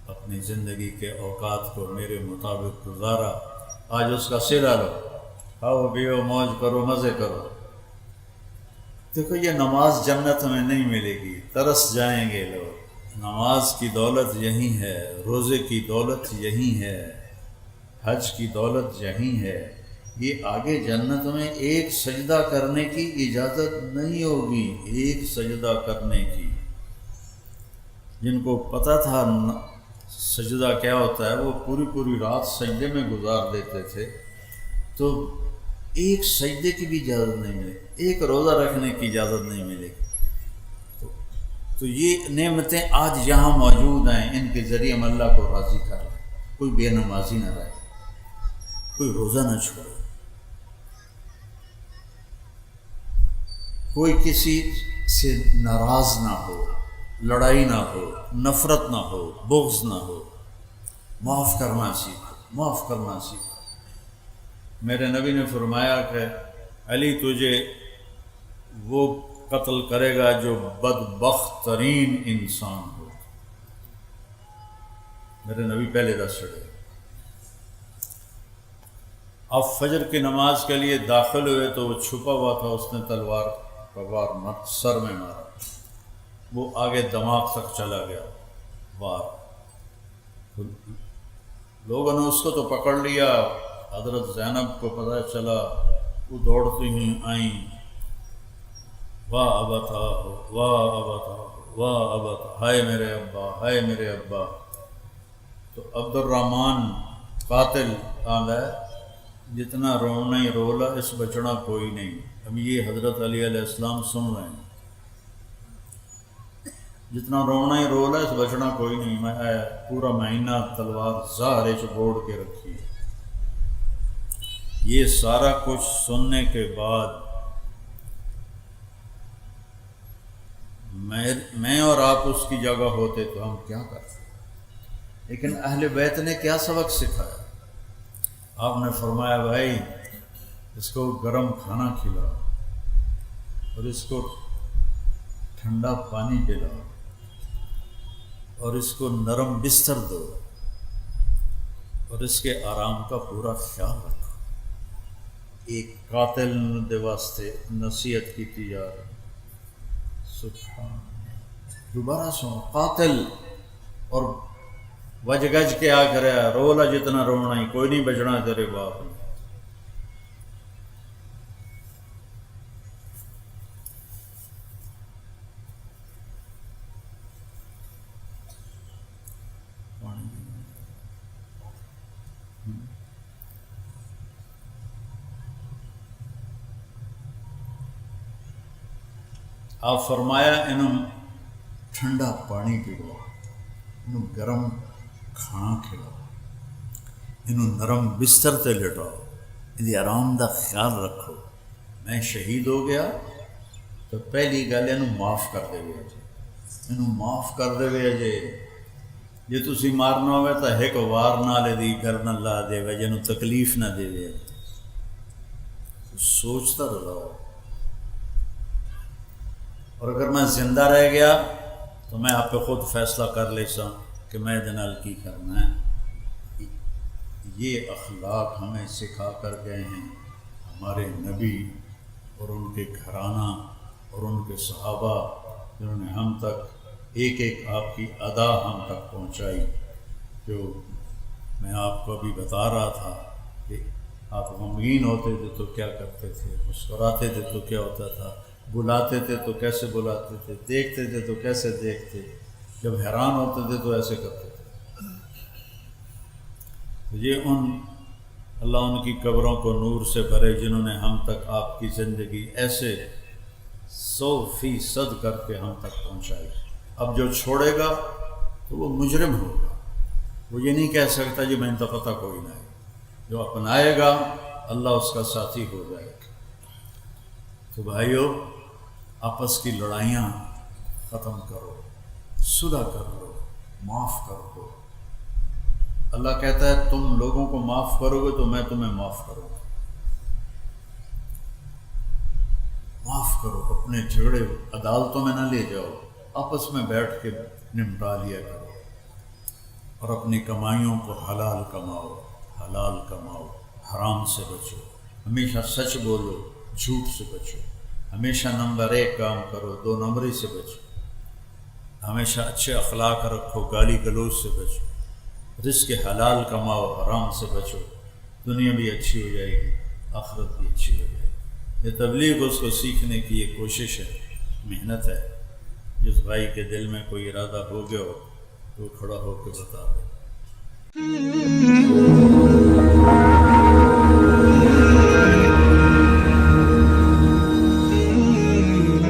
اپنی زندگی کے اوقات کو میرے مطابق گزارا، آج اس کا صلہ لو، کھاؤ پیو موج کرو مزے کرو۔ دیکھو یہ نماز جنت میں نہیں ملے گی، ترس جائیں گے لوگ۔ نماز کی دولت یہی ہے، روزے کی دولت یہی ہے، حج کی دولت یہی ہے۔ یہ آگے جنت میں ایک سجدہ کرنے کی اجازت نہیں ہوگی، ایک سجدہ کرنے کی۔ جن کو پتہ تھا سجدہ کیا ہوتا ہے وہ پوری پوری رات سجدے میں گزار دیتے تھے، تو ایک سجدے کی بھی اجازت نہیں ملے، ایک روزہ رکھنے کی اجازت نہیں ملے گی۔ تو یہ نعمتیں آج یہاں موجود ہیں، ان کے ذریعے ہم اللہ کو راضی کر لیں۔ کوئی بے نمازی نہ رہے، کوئی روزہ نہ چھوڑے، کوئی کسی سے ناراض نہ ہو، لڑائی نہ ہو، نفرت نہ ہو، بغض نہ ہو، معاف کرنا سیکھو، معاف کرنا سیکھو۔ میرے نبی نے فرمایا کہ علی تجھے وہ قتل کرے گا جو بدبخت ترین انسان ہو۔ میرے نبی پہلے دس چڑھے۔ اب فجر کی نماز کے لیے داخل ہوئے تو وہ چھپا ہوا تھا، اس نے تلوار کا وار سر میں مارا، وہ آگے دماغ تک چلا گیا وار۔ لوگوں نے اس کو تو پکڑ لیا، حضرت زینب کو پتہ چلا، وہ دوڑتی ہی آئیں، واہ ابتا واہ ابتا واہ ابتا، ہائے میرے ابا ہائے میرے ابا۔ تو عبد الرحمن قاتل آندا ہے، جتنا رونا ہی رولا اس بچنا کوئی نہیں۔ اب یہ حضرت علی علیہ السلام سن رہے ہیں، جتنا رونا ہی رولا اس بچنا کوئی نہیں۔ میں پورا مہینہ تلوار زہرے چ بوڑ کے رکھی۔ یہ سارا کچھ سننے کے بعد میں اور آپ اس کی جگہ ہوتے تو ہم کیا کرتے؟ لیکن اہل بیت نے کیا سبق سکھایا؟ آپ نے فرمایا بھائی اس کو گرم کھانا کھلاؤ اور اس کو ٹھنڈا پانی پلاؤ اور اس کو نرم بستر دو اور اس کے آرام کا پورا خیال رکھو۔ ایک قاتل دے واسطے نصیحت کی تجارت، سبحان دوبارہ سو قاتل، اور وج گج کے آ کر رولا جتنا رونا ہی، کوئی نہیں بچنا تیرے باپ نے۔ آپ فرمایا انہوں ٹھنڈا پانی پلاؤ، انہوں گرم کھانا کھلاؤ، انہوں نرم بستر تے لٹاؤ، ان آرام دا خیال رکھو۔ میں شہید ہو گیا تو پہلی گل یہ معاف کر دے جے، یہ معاف کر دے جے، جی تسی مارنا ہوئے تو ایک وار نالے دی گردن لا دے وے جنوں تکلیف نہ دے دے، سوچتا رہو۔ اور اگر میں زندہ رہ گیا تو میں آپ پہ خود فیصلہ کر لے سا کہ میں جنال کی کرنا ہے۔ یہ اخلاق ہمیں سکھا کر گئے ہیں ہمارے نبی اور ان کے گھرانہ اور ان کے صحابہ، جنہوں نے ہم تک ایک ایک آپ کی ادا ہم تک پہنچائی۔ جو میں آپ کو ابھی بتا رہا تھا کہ آپ غمگین ہوتے تھے تو کیا کرتے تھے، مسکراتے تھے تو کیا ہوتا تھا، بلاتے تھے تو کیسے بلاتے تھے، دیکھتے تھے تو کیسے دیکھتے، جب حیران ہوتے تھے تو ایسے کرتے تھے۔ یہ اللہ ان کی قبروں کو نور سے بھرے جنہوں نے ہم تک آپ کی زندگی ایسے 100% کر کے ہم تک پہنچائی۔ اب جو چھوڑے گا تو وہ مجرم ہوگا، وہ یہ نہیں کہہ سکتا جی میں تو پتہ کوئی نہ ہے۔ جو اپنائے گا اللہ اس کا ساتھی ہو جائے گا۔ تو بھائیو، آپس کی لڑائیاں ختم کرو، صلح کر لو، معاف کر دو۔ اللہ کہتا ہے تم لوگوں کو معاف کرو گے تو میں تمہیں معاف کروں گا۔ معاف کرو، اپنے جھگڑے عدالتوں میں نہ لے جاؤ، آپس میں بیٹھ کے نمٹا لیا کرو، اور اپنی کمائیوں کو حلال کماؤ، حلال کماؤ، حرام سے بچو، ہمیشہ سچ بولو، جھوٹ سے بچو، ہمیشہ نمبر 1 کام کرو، 2 نمبری سے بچو، ہمیشہ اچھے اخلاق رکھو، گالی گلوچ سے بچو، رزق حلال کماؤ، حرام سے بچو، دنیا بھی اچھی ہو جائے گی، آخرت بھی اچھی ہو جائے گی۔ یہ تبلیغ اس کو سیکھنے کی ایک کوشش ہے، محنت ہے۔ جس بھائی کے دل میں کوئی ارادہ ہو گیا ہو تو کھڑا ہو کے بتا دے۔